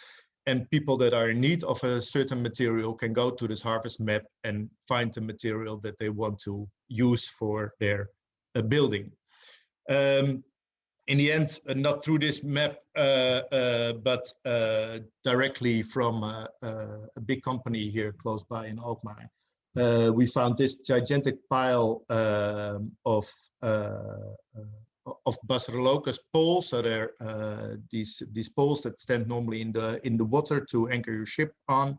And people that are in need of a certain material can go to this harvest map and find the material that they want to use for their building. In the end, not through this map, but directly from a big company here close by in Alkmaar. We found this gigantic pile of Basilochus poles. So they're these poles that stand normally in the water to anchor your ship on,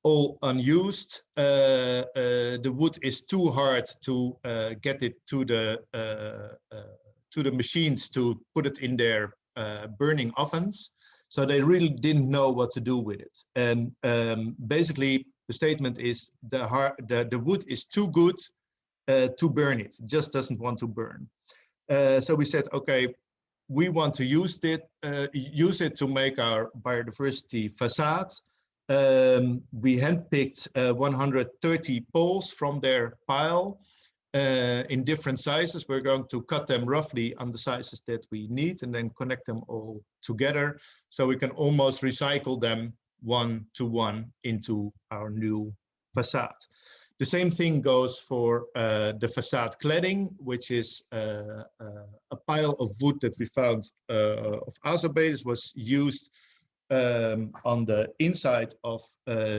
all unused. The wood is too hard to get it to the machines to put it in their burning ovens. So they really didn't know what to do with it. And basically the statement is the wood is too good to burn it, just doesn't want to burn. So we said, okay, we want to use it to make our biodiversity facade. We handpicked 130 poles from their pile in different sizes. We're going to cut them roughly on the sizes that we need and then connect them all together so we can almost recycle them one to one into our new facade. The same thing goes for the facade cladding, which is a pile of wood that we found of Azobe. This was used on the inside of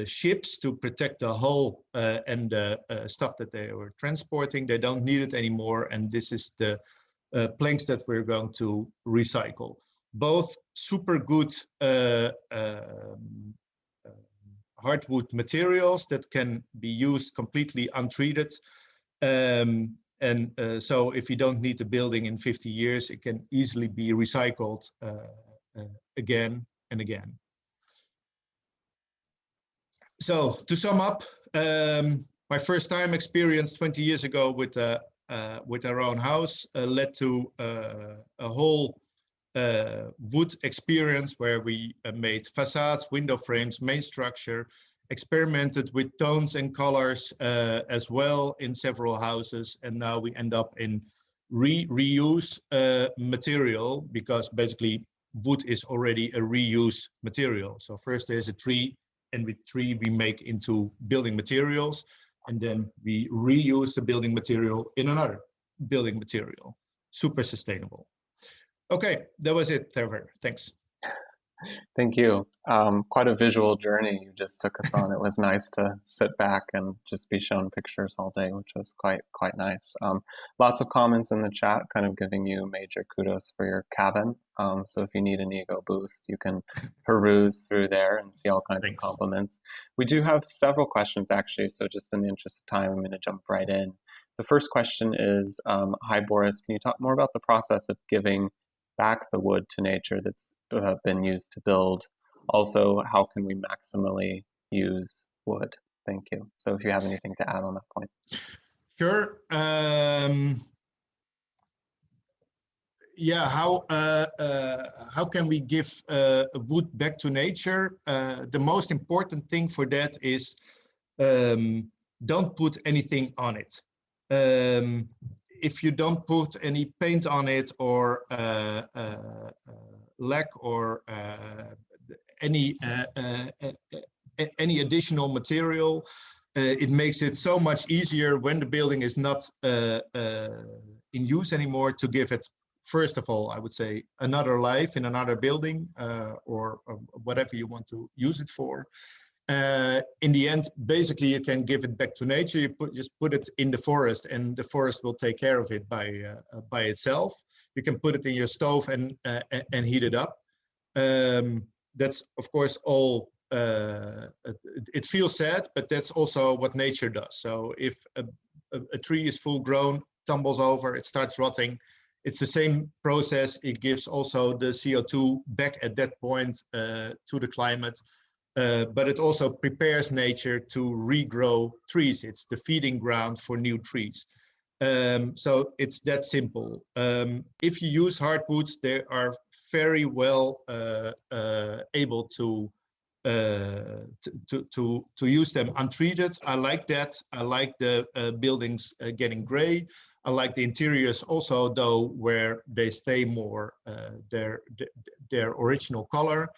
ships to protect the hull and the stuff that they were transporting. They don't need it anymore, and this is the planks that we're going to recycle. Both super good hardwood materials that can be used completely untreated. So if you don't need the building in 50 years, it can easily be recycled again and again. So to sum up, my first time experience 20 years ago with our own house led to a whole wood experience where we made facades, window frames, main structure, experimented with tones and colors as well in several houses, and now we end up in reuse material, because basically wood is already a reuse material. So first there's a tree, and with tree we make into building materials, and then we reuse the building material in another building material. Super sustainable. Okay, that was it, Trevor. Thanks. Thank you. Quite a visual journey you just took us on. It was nice to sit back and just be shown pictures all day, which was quite nice. Lots of comments in the chat, kind of giving you major kudos for your cabin. So if you need an ego boost, you can peruse through there and see all kinds of compliments. We do have several questions actually, so just in the interest of time, I'm going to jump right in. The first question is, hi Boris, can you talk more about the process of giving back the wood to nature that's been used to build? Also, how can we maximally use wood? Thank you. So if you have anything to add on that point. Sure. Yeah, how can we give wood back to nature? The most important thing for that is don't put anything on it. If you don't put any paint on it, or lac, or any additional material, it makes it so much easier when the building is not in use anymore to give it, first of all, I would say, another life in another building, or whatever you want to use it for. In the end, basically, you can give it back to nature. You just put it in the forest, and the forest will take care of it by itself. You can put it in your stove and heat it up. That's of course all. It feels sad, but that's also what nature does. So if a tree is full grown, tumbles over, it starts rotting. It's the same process. It gives also the CO2 back at that point to the climate. But it also prepares nature to regrow trees. It's the feeding ground for new trees. So it's that simple. If you use hardwoods, they are very well able to use them untreated. I like that. I like the buildings getting gray. I like the interiors also, though, where they stay more their original color.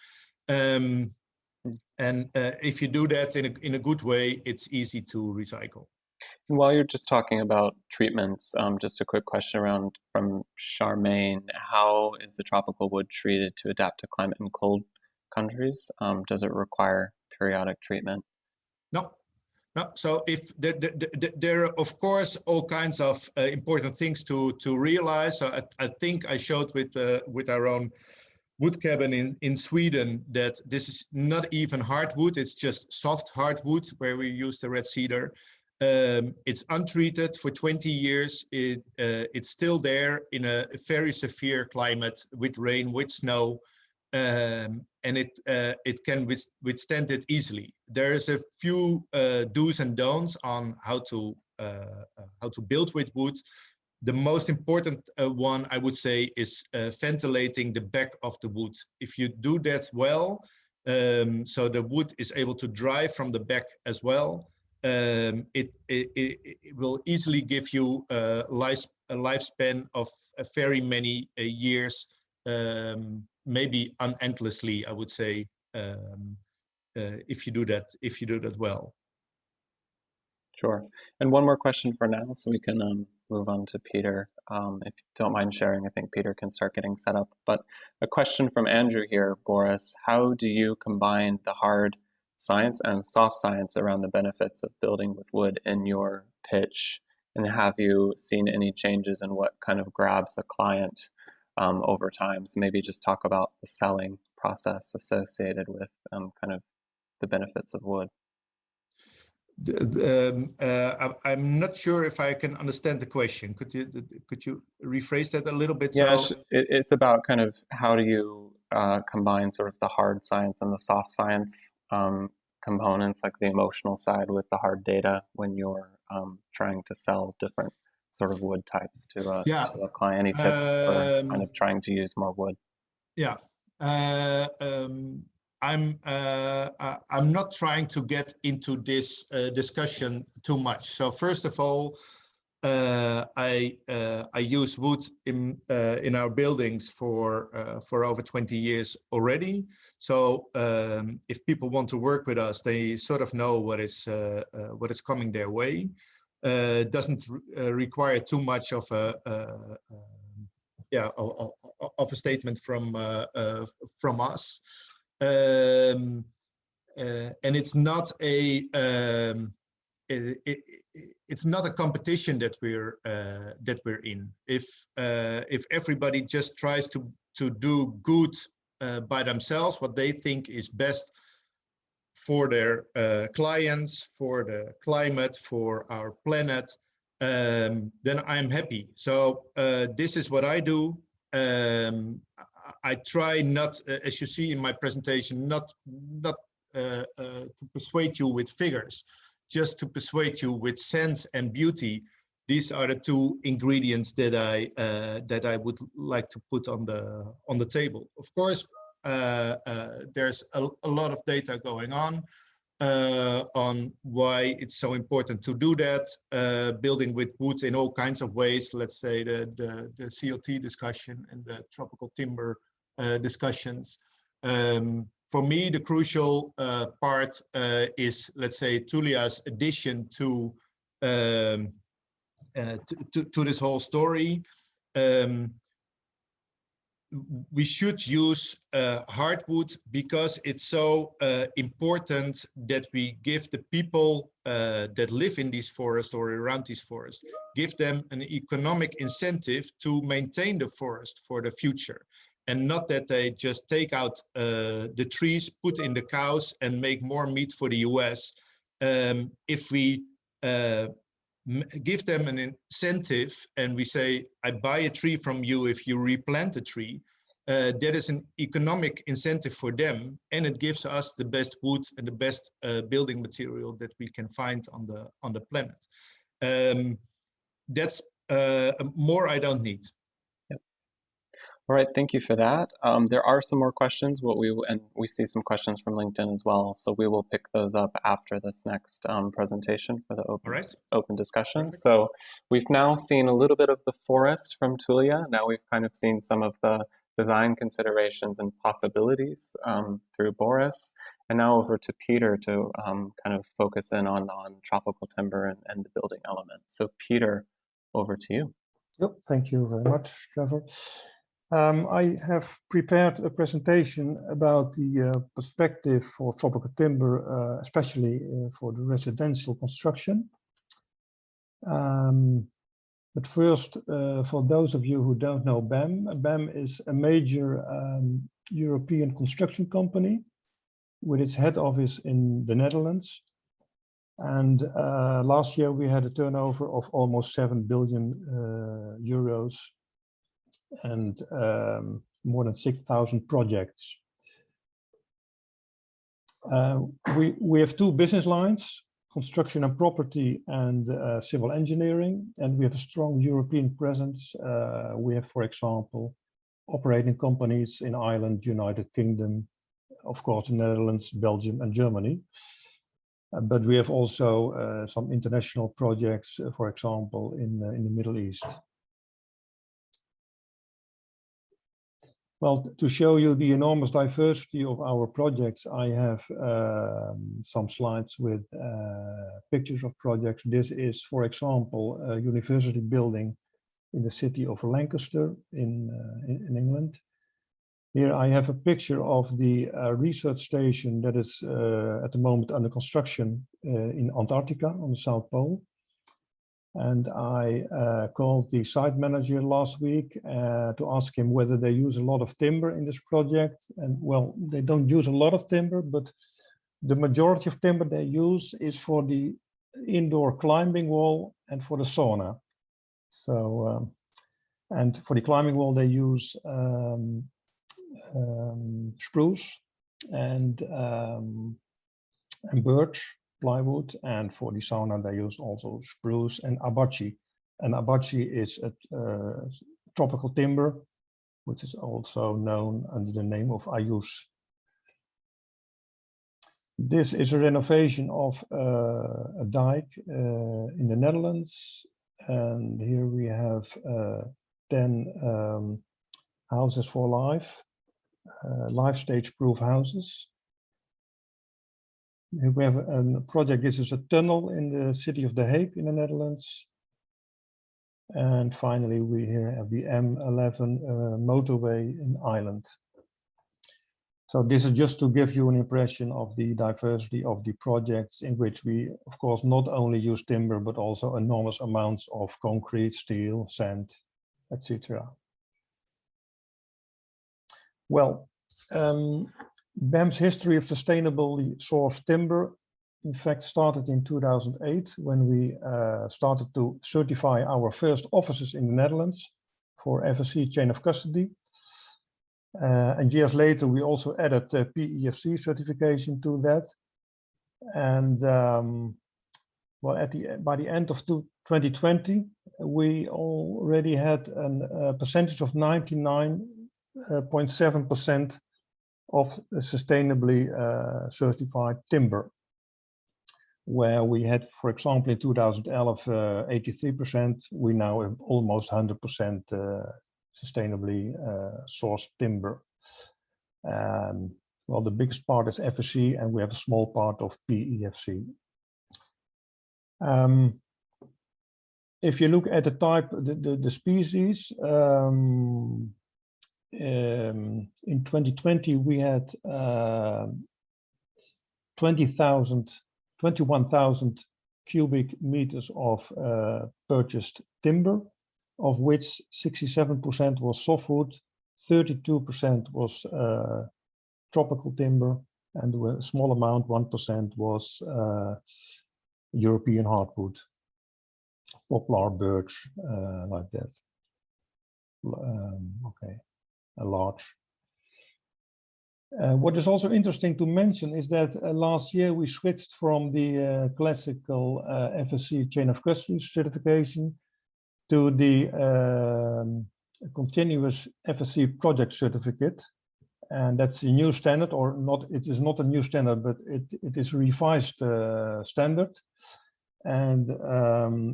And if you do that in a good way, it's easy to recycle. While you're just talking about treatments, just a quick question from Charmaine. How is the tropical wood treated to adapt to climate in cold countries? Does it require periodic treatment? No. So if there are, of course, all kinds of important things to realize. So I think I showed with our own wood cabin in Sweden that this is not even hardwood, it's just soft hardwood where we use the red cedar. It's untreated for 20 years. It's still there in a very severe climate with rain, with snow, and it can withstand it easily. There's a few do's and don'ts on how to build with wood. The most important one, I would say, is ventilating the back of the wood. If you do that well, so the wood is able to dry from the back as well, it will easily give you a lifespan of very many years, maybe endlessly, I would say, if you do that well. Sure. And one more question for now, so we can move on to Peter. if you don't mind sharing, I think Peter can start getting set up. But a question from Andrew here, Boris, how do you combine the hard science and soft science around the benefits of building with wood in your pitch? And have you seen any changes in what kind of grabs a client over time? So maybe just talk about the selling process associated with kind of the benefits of wood. I'm not sure if I can understand the question. Could you rephrase that a little bit? Yeah, So it's about kind of how do you combine sort of the hard science and the soft science components, like the emotional side, with the hard data when you're trying to sell different sort of wood types to a client. Any tips for kind of trying to use more wood? Yeah. I'm not trying to get into this discussion too much. So first of all, I use wood in our buildings for over 20 years already. So if people want to work with us, they sort of know what is coming their way. Doesn't require too much of a statement from us. And it's not it's not a competition that we're in. If everybody just tries to do good by themselves, what they think is best for their clients, for the climate, for our planet, then I'm happy. So this is what I do. I try not, as you see in my presentation, not to persuade you with figures, just to persuade you with sense and beauty. These are the two ingredients that I would like to put on the table. Of course, there's a lot of data going on why it's so important to do that. Building with wood in all kinds of ways. Let's say the CLT discussion and the tropical timber discussions. For me, the crucial part is, let's say, Tulia's addition to this whole story. We should use hardwood because it's so important that we give the people that live in these forests or around these forests, give them an economic incentive to maintain the forest for the future, and not that they just take out the trees, put in the cows, and make more meat for the US. If we give them an incentive and we say, I buy a tree from you if you replant a tree, that is an economic incentive for them, and it gives us the best wood and the best building material that we can find on the planet. That's more I don't need. All right, thank you for that. There are some more questions. And we see some questions from LinkedIn as well, so we will pick those up after this next presentation for the open discussion. Perfect. So we've now seen a little bit of the forest from Tulia. Now we've kind of seen some of the design considerations and possibilities through Boris. And now over to Peter to kind of focus in on tropical timber and the building element. So Peter, over to you. Yep, thank you very much, Trevor. I have prepared a presentation about the perspective for tropical timber, especially for the residential construction. But first, for those of you who don't know BAM, BAM is a major European construction company with its head office in the Netherlands. And last year we had a turnover of almost 7 billion euros. And more than 6,000 projects. We have two business lines, construction and property and civil engineering, and we have a strong European presence. We have, for example, operating companies in Ireland, United Kingdom, of course, Netherlands, Belgium, and Germany. But we have also some international projects, for example, in the Middle East. Well, to show you the enormous diversity of our projects, I have some slides with pictures of projects. This is, for example, a university building in the city of Lancaster in England. Here I have a picture of the research station that is at the moment under construction in Antarctica on the South Pole. And I called the site manager last week to ask him whether they use a lot of timber in this project. And well, they don't use a lot of timber, but the majority of timber they use is for the indoor climbing wall and for the sauna. So, and for the climbing wall, they use spruce and birch plywood, and for the sauna they use also spruce and abachi. And abachi is a tropical timber, which is also known under the name of ayus. This is a renovation of a dike in the Netherlands, and here we have 10 houses for life, life stage proof houses. Here we have a project. This is a tunnel in the city of The Hague in the Netherlands. And finally, we here have the M11 motorway in Ireland. So this is just to give you an impression of the diversity of the projects in which we, of course, not only use timber, but also enormous amounts of concrete, steel, sand, etc. Well, BAM's history of sustainably sourced timber, in fact, started in 2008 when we started to certify our first offices in the Netherlands for FSC chain of custody. And years later, we also added PEFC certification to that. And well, by the end of 2020, we already had a percentage of 99.7% of sustainably certified timber, where we had, for example, in 2011, 83%, we now have almost 100% sustainably sourced timber. Well, the biggest part is FSC, and we have a small part of PEFC. If you look at the type, the species, in 2020 we had 21,000 cubic meters of purchased timber, of which 67% was softwood, 32% was tropical timber, and a small amount, 1%, was European hardwood, poplar, birch, like that. Okay, a large. What is also interesting to mention is that last year we switched from the classical FSC chain of custody certification to the continuous FSC project certificate. And that's a new standard, or not, it is not a new standard, but it is a revised standard. And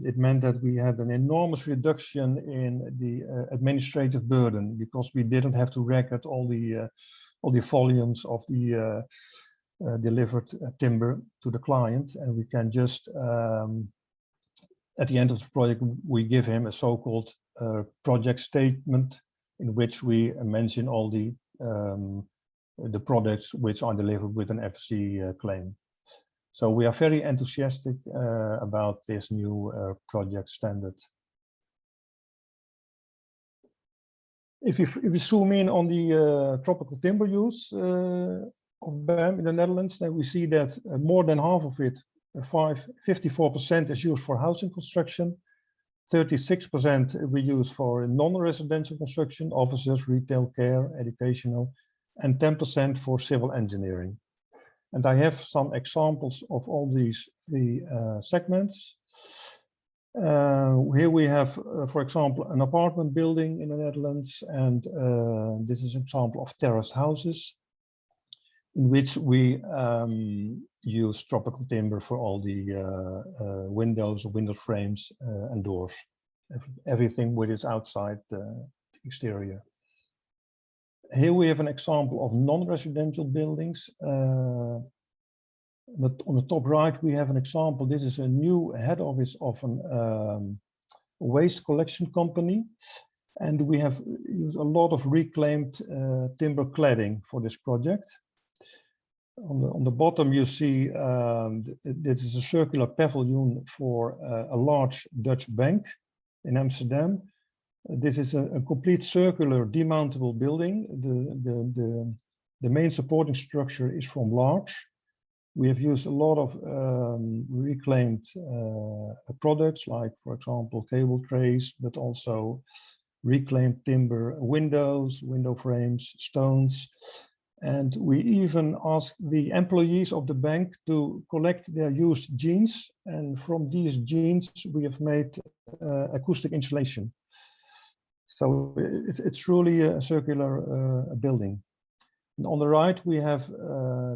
it meant that we had an enormous reduction in the administrative burden, because we didn't have to record all the volumes of the delivered timber to the client, and we can just at the end of the project we give him a so-called project statement, in which we mention all the products which are delivered with an FSC claim. So we are very enthusiastic about this new project standard. If we zoom in on the tropical timber use of BAM in the Netherlands, then we see that more than half of it, 54%, is used for housing construction, 36% we use for non-residential construction, offices, retail, care, educational, and 10% for civil engineering. And I have some examples of all these three segments. Here we have, for example, an apartment building in the Netherlands, and this is an example of terrace houses, in which we use tropical timber for all the windows, window frames, and doors, everything which is outside the exterior. Here we have an example of non-residential buildings. But on the top right, we have an example. This is a new head office of an waste collection company. And we have used a lot of reclaimed timber cladding for this project. On the bottom, you see this is a circular pavilion for a large Dutch bank in Amsterdam. This is a complete circular demountable building. The main supporting structure is from larch. We have used a lot of reclaimed products, like, for example, cable trays, but also reclaimed timber windows, window frames, stones. And we even asked the employees of the bank to collect their used jeans. And from these jeans, we have made acoustic insulation. So it's truly a circular building. And on the right, we have,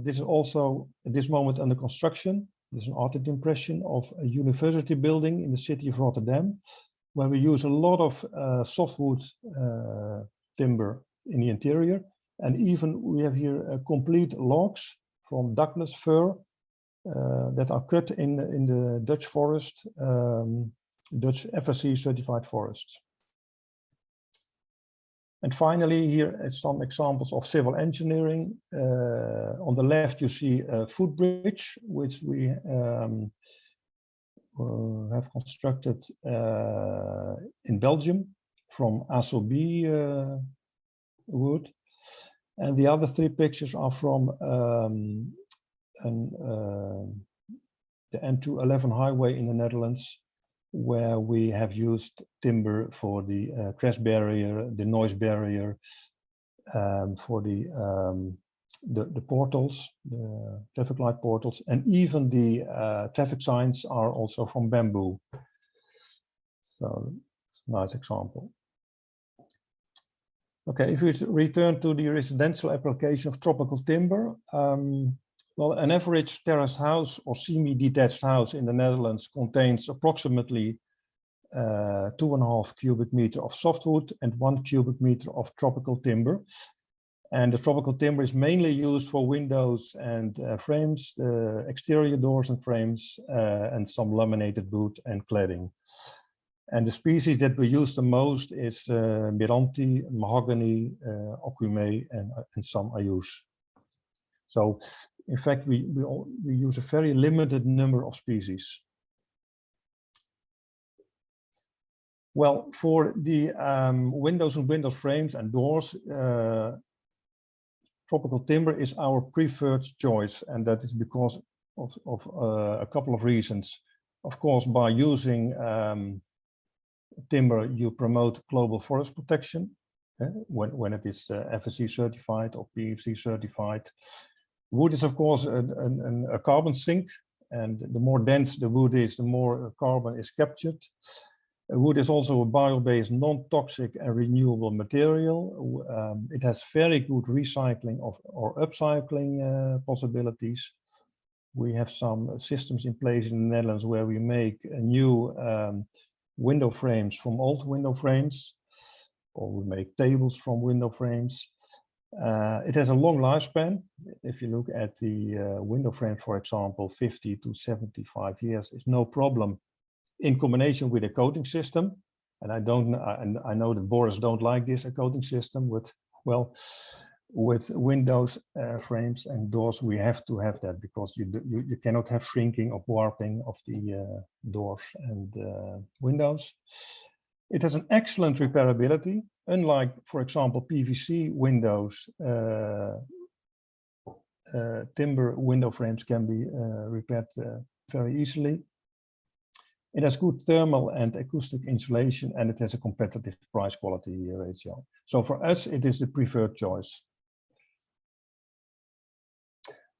this is also at this moment under construction. There's an artist impression of a university building in the city of Rotterdam, where we use a lot of softwood timber in the interior. And even we have here complete logs from Douglas fir that are cut in the Dutch forest, Dutch FSC certified forests. And finally, here are some examples of civil engineering. On the left, you see a footbridge, which we have constructed in Belgium from ASOB wood. And the other three pictures are from the N211 highway in the Netherlands, where we have used timber for the crash barrier, the noise barrier, for the portals, the traffic light portals, and even the traffic signs are also from bamboo. So, nice example. Okay, if we return to the residential application of tropical timber, well, an average terraced house or semi-detached house in the Netherlands contains approximately 2.5 cubic meter of softwood and 1 cubic meter of tropical timber. And the tropical timber is mainly used for windows and frames, exterior doors and frames, and some laminated wood and cladding. And the species that we use the most is Miranti, mahogany, Okume, and some Ayus. So, in fact, we use a very limited number of species. Well, for the windows and window frames and doors, tropical timber is our preferred choice, and that is because of a couple of reasons. Of course, by using timber, you promote global forest protection when it is FSC certified or PEFC certified. Wood is, of course, a carbon sink, and the more dense the wood is, the more carbon is captured. Wood is also a bio-based, non-toxic and renewable material. It has very good recycling or upcycling possibilities. We have some systems in place in the Netherlands where we make new window frames from old window frames, or we make tables from window frames. It has a long lifespan. If you look at the window frame, for example, 50 to 75 years is no problem in combination with a coating system. And I know that Boris don't like this, a coating system with, well, with windows, frames and doors, we have to have that because you cannot have shrinking or warping of the doors and windows. It has an excellent repairability, unlike, for example, PVC windows. Timber window frames can be repaired very easily. It has good thermal and acoustic insulation, and it has a competitive price-quality ratio. So for us, it is the preferred choice.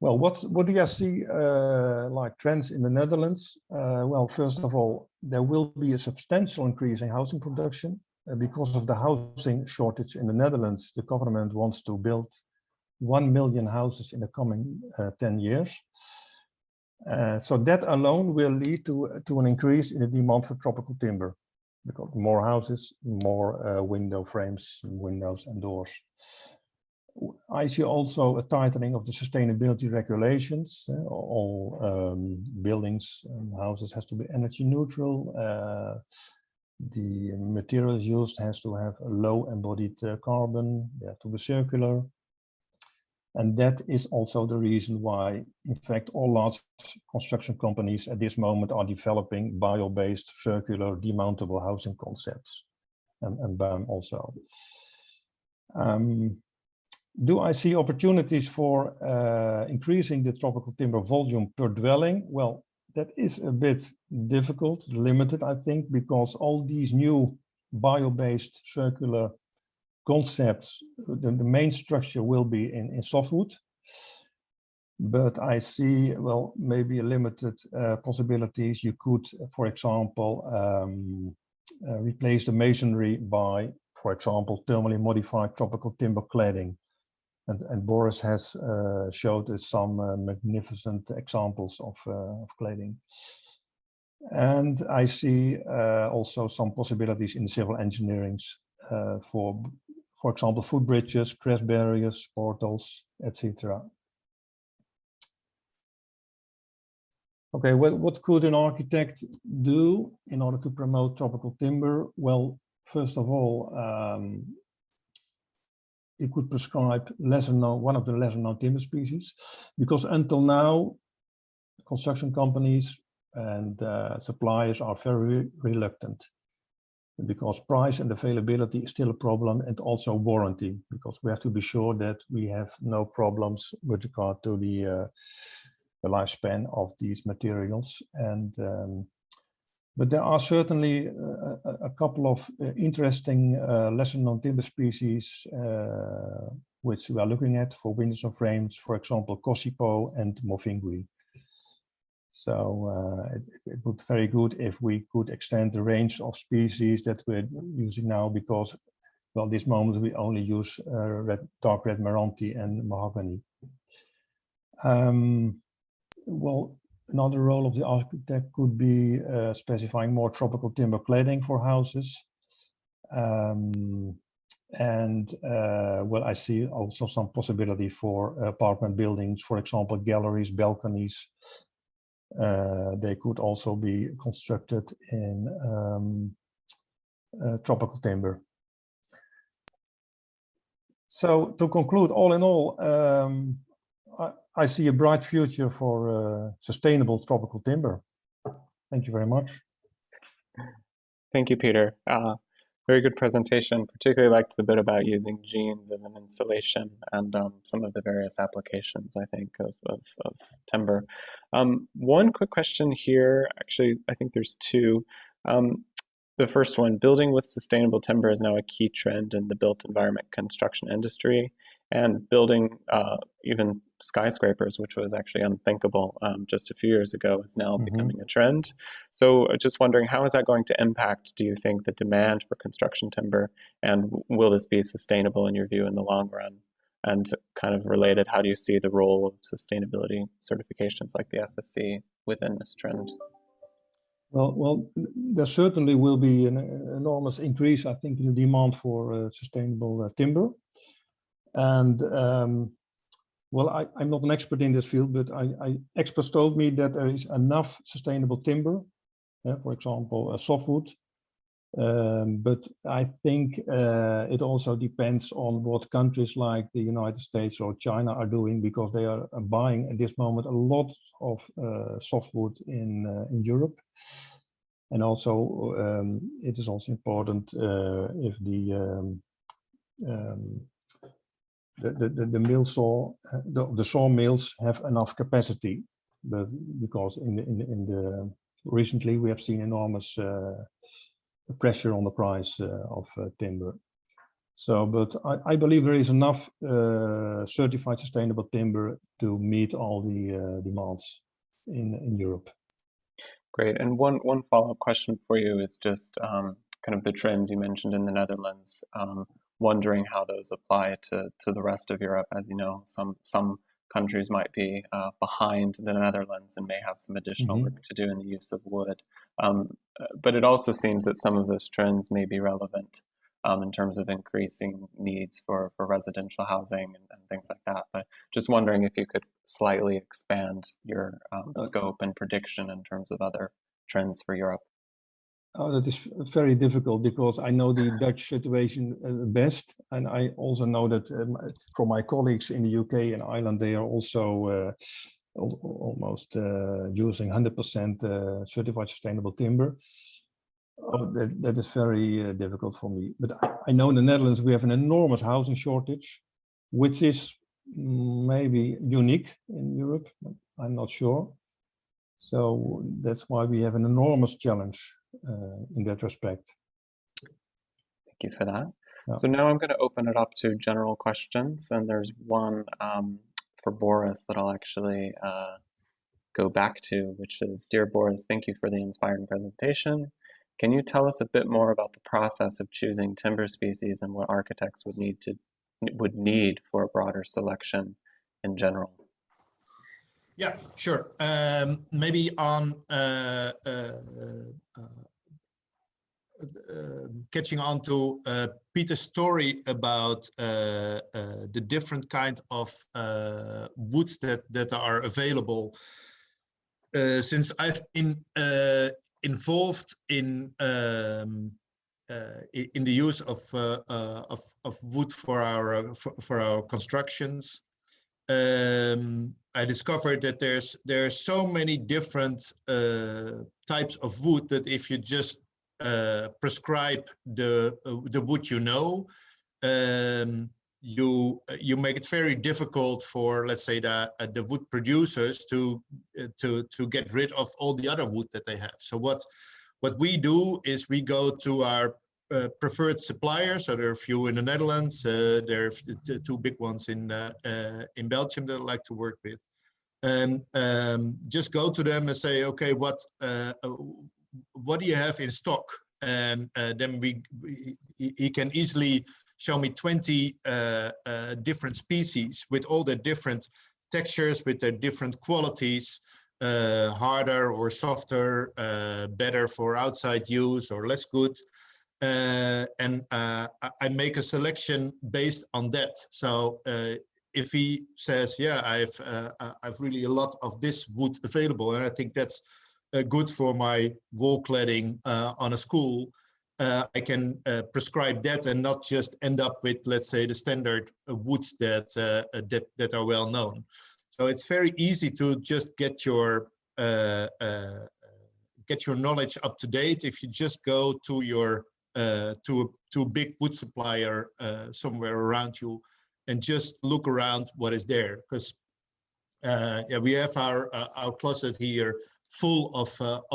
Well, what do I see like trends in the Netherlands? Well, first of all, there will be a substantial increase in housing production. Because of the housing shortage in the Netherlands, the government wants to build 1 million houses in the coming 10 years. So that alone will lead to an increase in the demand for tropical timber, because more houses, more window frames, windows and doors. I see also a tightening of the sustainability regulations. All buildings and houses has to be energy neutral. The materials used has to have a low embodied carbon, they have to be circular. And that is also the reason why, in fact, all large construction companies at this moment are developing bio-based circular demountable housing concepts, and BAM also. Do I see opportunities for increasing the tropical timber volume per dwelling? Well, that is a bit difficult, limited, I think, because all these new bio-based circular concepts, the main structure will be in softwood. But I see, well, maybe a limited possibilities. You could, for example, replace the masonry by, for example, thermally modified tropical timber cladding. And Boris has showed us some magnificent examples of cladding. And I see also some possibilities in civil engineering for example, footbridges, crash barriers, portals, etc. Okay, what could an architect do in order to promote tropical timber? Well, first of all, he could prescribe one of the lesser known timber species, because until now, construction companies and suppliers are very reluctant, because price and availability is still a problem, and also warranty, because we have to be sure that we have no problems with regard to the lifespan of these materials. And but there are certainly a couple of interesting lesser known timber species which we are looking at for windows and frames, for example, Kosipo and Mofingui. So it would be very good if we could extend the range of species that we're using now, because, well, at this moment we only use dark red Meranti and mahogany. Well, another role of the architect could be specifying more tropical timber cladding for houses. Well, I see also some possibility for apartment buildings, for example, galleries, balconies. They could also be constructed in tropical timber. So to conclude, all in all, I see a bright future for sustainable tropical timber. Thank you very much. Thank you, Peter. Very good presentation. Particularly liked the bit about using jeans as an insulation and some of the various applications, I think, of timber. One quick question here, actually, I think there's two. The first one, building with sustainable timber is now a key trend in the built environment construction industry, and building even skyscrapers, which was actually unthinkable just a few years ago, is now becoming a trend. So just wondering, how is that going to impact, do you think, the demand for construction timber, and will this be sustainable in your view in the long run? And kind of related, how do you see the role of sustainability certifications like the FSC within this trend? Well, there certainly will be an enormous increase, I think, in the demand for sustainable timber. And well, I'm not an expert in this field, but experts told me that there is enough sustainable timber, for example, softwood. But I think it also depends on what countries like the United States or China are doing, because they are buying at this moment a lot of softwood in Europe. And also, it is also important if the mill saw, the sawmills have enough capacity, but because recently we have seen enormous pressure on the price of timber. So, but I believe there is enough certified sustainable timber to meet all the demands in Europe. Great. And one follow-up question for you is just kind of the trends you mentioned in the Netherlands. Wondering how those apply to the rest of Europe. As you know, some countries might be behind the Netherlands and may have some additional work to do in the use of wood. But it also seems that some of those trends may be relevant in terms of increasing needs for residential housing and things like that. But just wondering if you could slightly expand your scope and prediction in terms of other trends for Europe. Oh, that is very difficult because I know the Dutch situation best, and I also know that from my colleagues in the UK and Ireland, they are also almost using 100% certified sustainable timber. Oh, that is very difficult for me. But I know in the Netherlands we have an enormous housing shortage, which is maybe unique in Europe. I'm not sure. So that's why we have an enormous challenge in that respect. Thank you for that. Yeah. So now I'm going to open it up to general questions, and there's one for Boris that I'll actually go back to, which is, Dear Boris, thank you for the inspiring presentation. Can you tell us a bit more about the process of choosing timber species and what architects would need for a broader selection in general? Yeah, sure. Maybe on catching on to Peter's story about the different kind of woods that are available. Since I've been involved in the use of wood for our constructions, I discovered that there's so many different types of wood that if you just prescribe the wood, you make it very difficult for, let's say, the wood producers to get rid of all the other wood that they have. So what we do is we go to our preferred suppliers. So there are a few in the Netherlands. There are two big ones in Belgium that I like to work with, and just go to them and say, okay, what do you have in stock? And then he can easily show me 20 different species with all the different textures, with their different qualities, harder or softer, better for outside use or less good. And I make a selection based on that. So if he says, yeah, I've really a lot of this wood available, and I think that's good for my wall cladding on a school, I can prescribe that and not just end up with, let's say, the standard woods that are well known. So it's very easy to just get your knowledge up to date if you just go to your to a big wood supplier somewhere around you and just look around what is there. Because yeah, we have our closet here full of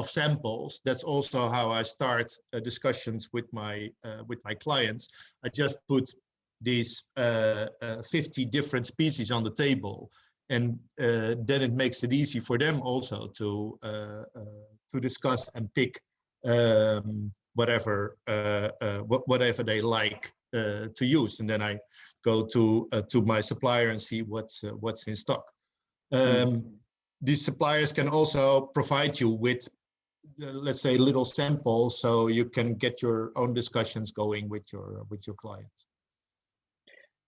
samples. That's also how I start discussions with my clients. I just put these 50 different species on the table, and then it makes it easy for them also to discuss and pick whatever they like to use, and then I go to my supplier and see what's in stock. These suppliers can also provide you with, let's say, little samples, so you can get your own discussions going with your clients.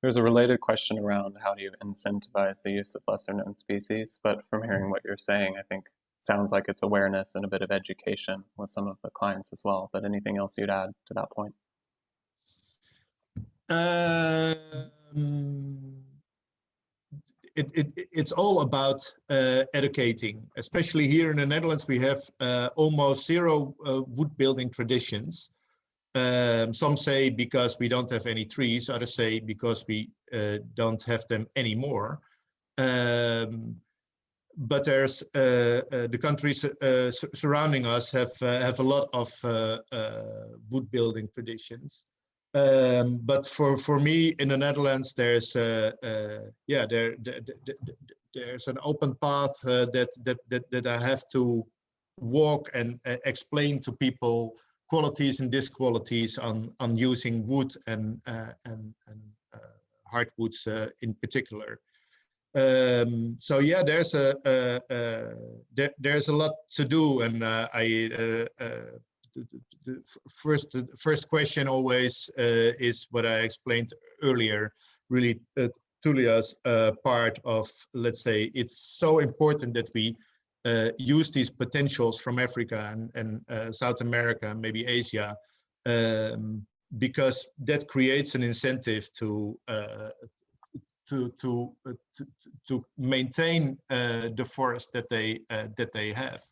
There's a related question around how do you incentivize the use of lesser known species, but from hearing what you're saying, I think sounds like it's awareness and a bit of education with some of the clients as well. But anything else you'd add to that point? It's all about educating. Especially here in the Netherlands, we have almost zero wood building traditions. Some say because we don't have any trees, others say because we don't have them anymore. But there's the countries surrounding us have a lot of wood building traditions. But for me in the Netherlands, there's there's an open path that I have to walk and explain to people qualities and disqualities on using wood and hardwoods in particular. So yeah, there's a lot to do, and the first question always is what I explained earlier, really Tulia's part of, let's say, it's so important that we use these potentials from Africa and South America, maybe Asia, because that creates an incentive to maintain the forest that they have.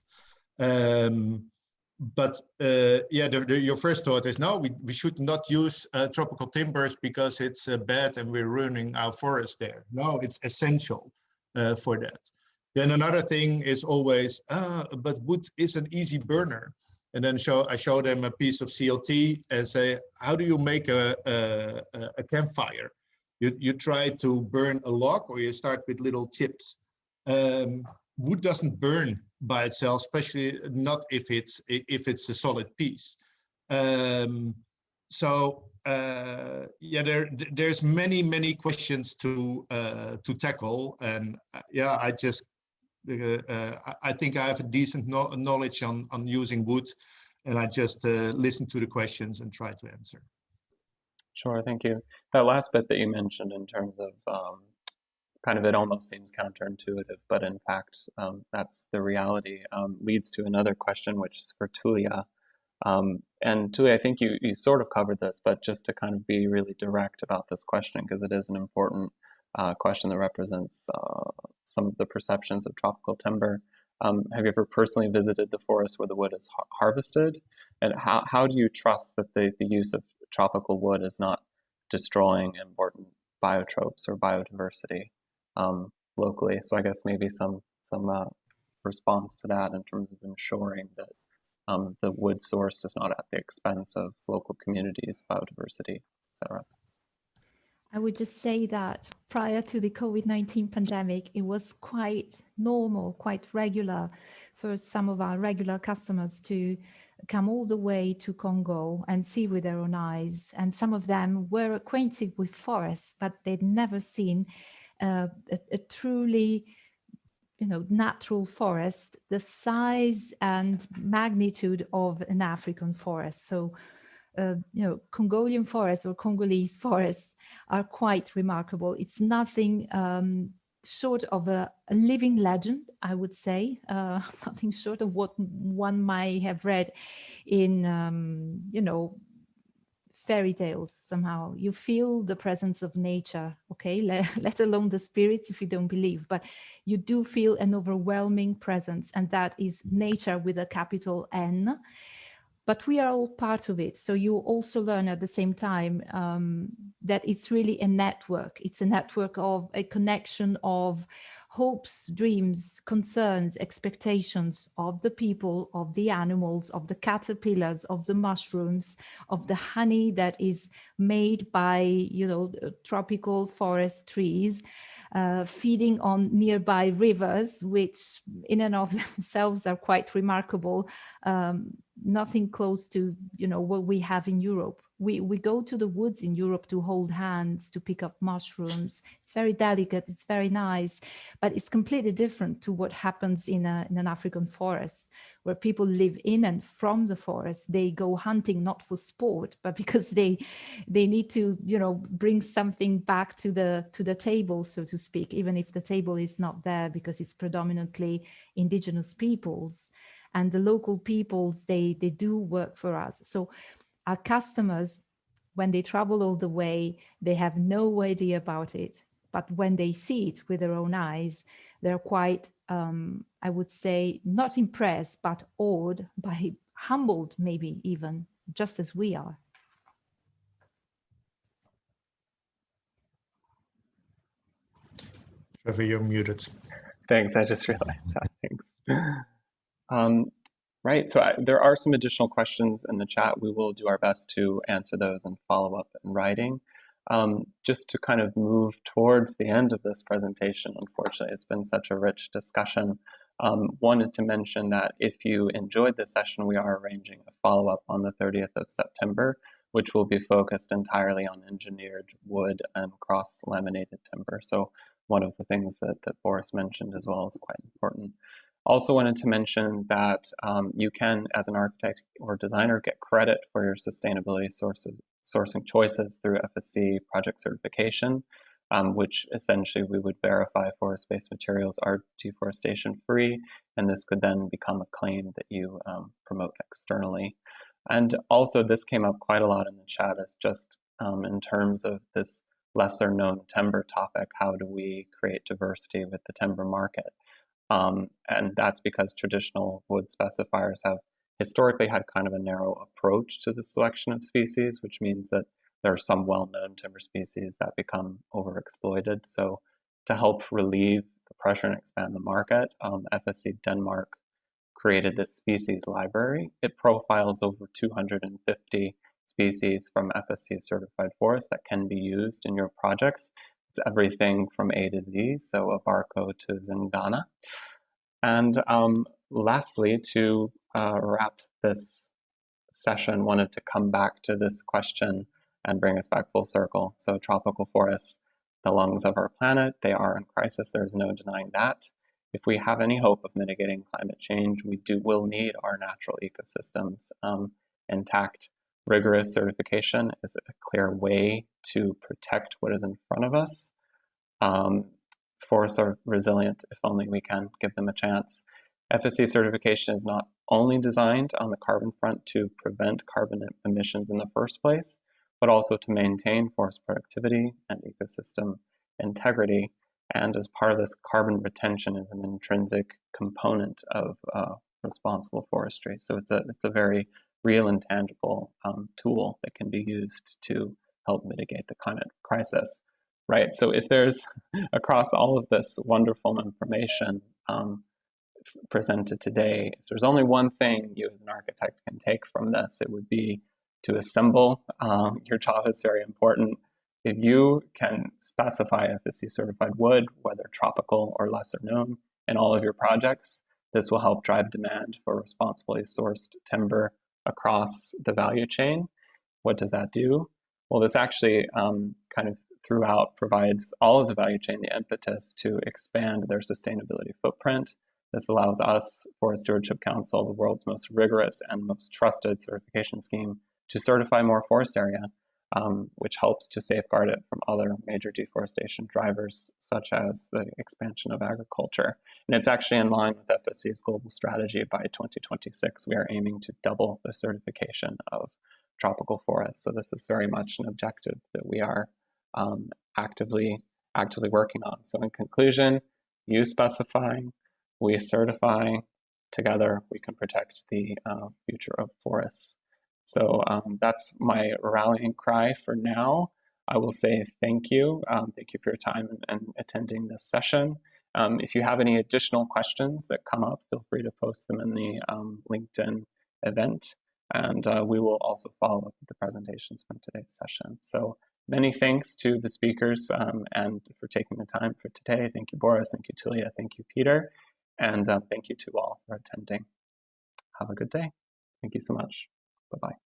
But yeah, your first thought is no, we should not use tropical timbers because it's bad and we're ruining our forest there. No, it's essential for that. Then another thing is always, but wood is an easy burner. And then I show them a piece of CLT and say, how do you make a campfire? You try to burn a log, or you start with little chips. Wood doesn't burn by itself, especially not if it's a solid piece. So yeah, there's many questions to tackle, and yeah, I think I have a decent knowledge on using wood, and I just listen to the questions and try to answer. Sure, thank you. That last bit that you mentioned in terms of kind of, it almost seems counterintuitive, but in fact, that's the reality, leads to another question, which is for Tulia. And Tulia, I think you sort of covered this, but just to kind of be really direct about this question, because it is an important question that represents some of the perceptions of tropical timber. Have you ever personally visited the forest where the wood is harvested? And how do you trust that the use of tropical wood is not destroying important biotopes or biodiversity locally? So I guess maybe some response to that in terms of ensuring that the wood source is not at the expense of local communities, biodiversity, etc. I would just say that prior to the COVID-19 pandemic, it was quite normal, quite regular for some of our regular customers to come all the way to Congo and see with their own eyes. And some of them were acquainted with forests, but they'd never seen a truly, natural forest, the size and magnitude of an African forest. So Congolian forests or Congolese forests are quite remarkable. It's nothing short of a living legend, I would say, nothing short of what one might have read in, fairy tales. Somehow you feel the presence of nature, okay, let alone the spirits if you don't believe, but you do feel an overwhelming presence, and that is nature with a capital N. But we are all part of it. So you also learn at the same time that it's really a network. It's a network of a connection of hopes, dreams, concerns, expectations of the people, of the animals, of the caterpillars, of the mushrooms, of the honey that is made by, tropical forest trees, feeding on nearby rivers, which in and of themselves are quite remarkable. Nothing close to, what we have in Europe. We go to the woods in Europe to hold hands, to pick up mushrooms. It's very delicate, it's very nice, but it's completely different to what happens in an African forest, where people live in and from the forest. They go hunting not for sport, but because they need to, bring something back to the table, so to speak, even if the table is not there, because it's predominantly indigenous peoples. And the local peoples, they do work for us. So our customers, when they travel all the way, they have no idea about it. But when they see it with their own eyes, they're quite, I would say, not impressed, but awed, humbled maybe even, just as we are. Trevor, you're muted. Thanks, I just realized that, thanks. Right, so there are some additional questions in the chat. We will do our best to answer those and follow up in writing. Just to kind of move towards the end of this presentation, unfortunately, it's been such a rich discussion. Wanted to mention that if you enjoyed this session, we are arranging a follow-up on the 30th of September, which will be focused entirely on engineered wood and cross-laminated timber. So one of the things that Boris mentioned as well is quite important. Also wanted to mention that you can, as an architect or designer, get credit for your sustainability sourcing choices through FSC project certification. which essentially we would verify forest-based materials are deforestation free, and this could then become a claim that you promote externally. And also this came up quite a lot in the chat as just in terms of this lesser known timber topic, how do we create diversity with the timber market? And that's because traditional wood specifiers have historically had kind of a narrow approach to the selection of species, which means that there are some well-known timber species that become overexploited. So to help relieve the pressure and expand the market, FSC Denmark created this species library. It profiles over 250 species from FSC certified forests that can be used in your projects. It's everything from A to Z, so Abarco to Zingana. And lastly, to wrap this session, wanted to come back to this question and bring us back full circle. So tropical forests, the lungs of our planet, they are in crisis. There's no denying that. If we have any hope of mitigating climate change, we will need our natural ecosystems intact. Rigorous certification is a clear way to protect what is in front of us. Forests are resilient if only we can give them a chance. FSC certification is not only designed on the carbon front to prevent carbon emissions in the first place, but also to maintain forest productivity and ecosystem integrity. And as part of this, carbon retention is an intrinsic component of responsible forestry. So it's a very real and tangible tool that can be used to help mitigate the climate crisis, right? So if there's, across all of this wonderful information presented today, if there's only one thing you as an architect can take from this, it would be to assemble. Your job is very important. If you can specify FSC certified wood, whether tropical or lesser known, in all of your projects, this will help drive demand for responsibly sourced timber across the value chain. What does that do? Well, this actually kind of throughout provides all of the value chain the impetus to expand their sustainability footprint. This allows us, Forest Stewardship Council, the world's most rigorous and most trusted certification scheme, to certify more forest area, which helps to safeguard it from other major deforestation drivers, such as the expansion of agriculture. And it's actually in line with FSC's global strategy. By 2026, we are aiming to double the certification of tropical forests. So this is very much an objective that we are actively working on. So in conclusion, you specifying, we certify, together we can protect the future of forests. So that's my rallying cry for now. I will say thank you. Thank you for your time and attending this session. If you have any additional questions that come up, feel free to post them in the LinkedIn event. And we will also follow up with the presentations from today's session. So many thanks to the speakers and for taking the time for today. Thank you, Boris. Thank you, Tulia. Thank you, Peter. And thank you to all for attending. Have a good day. Thank you so much. Bye-bye.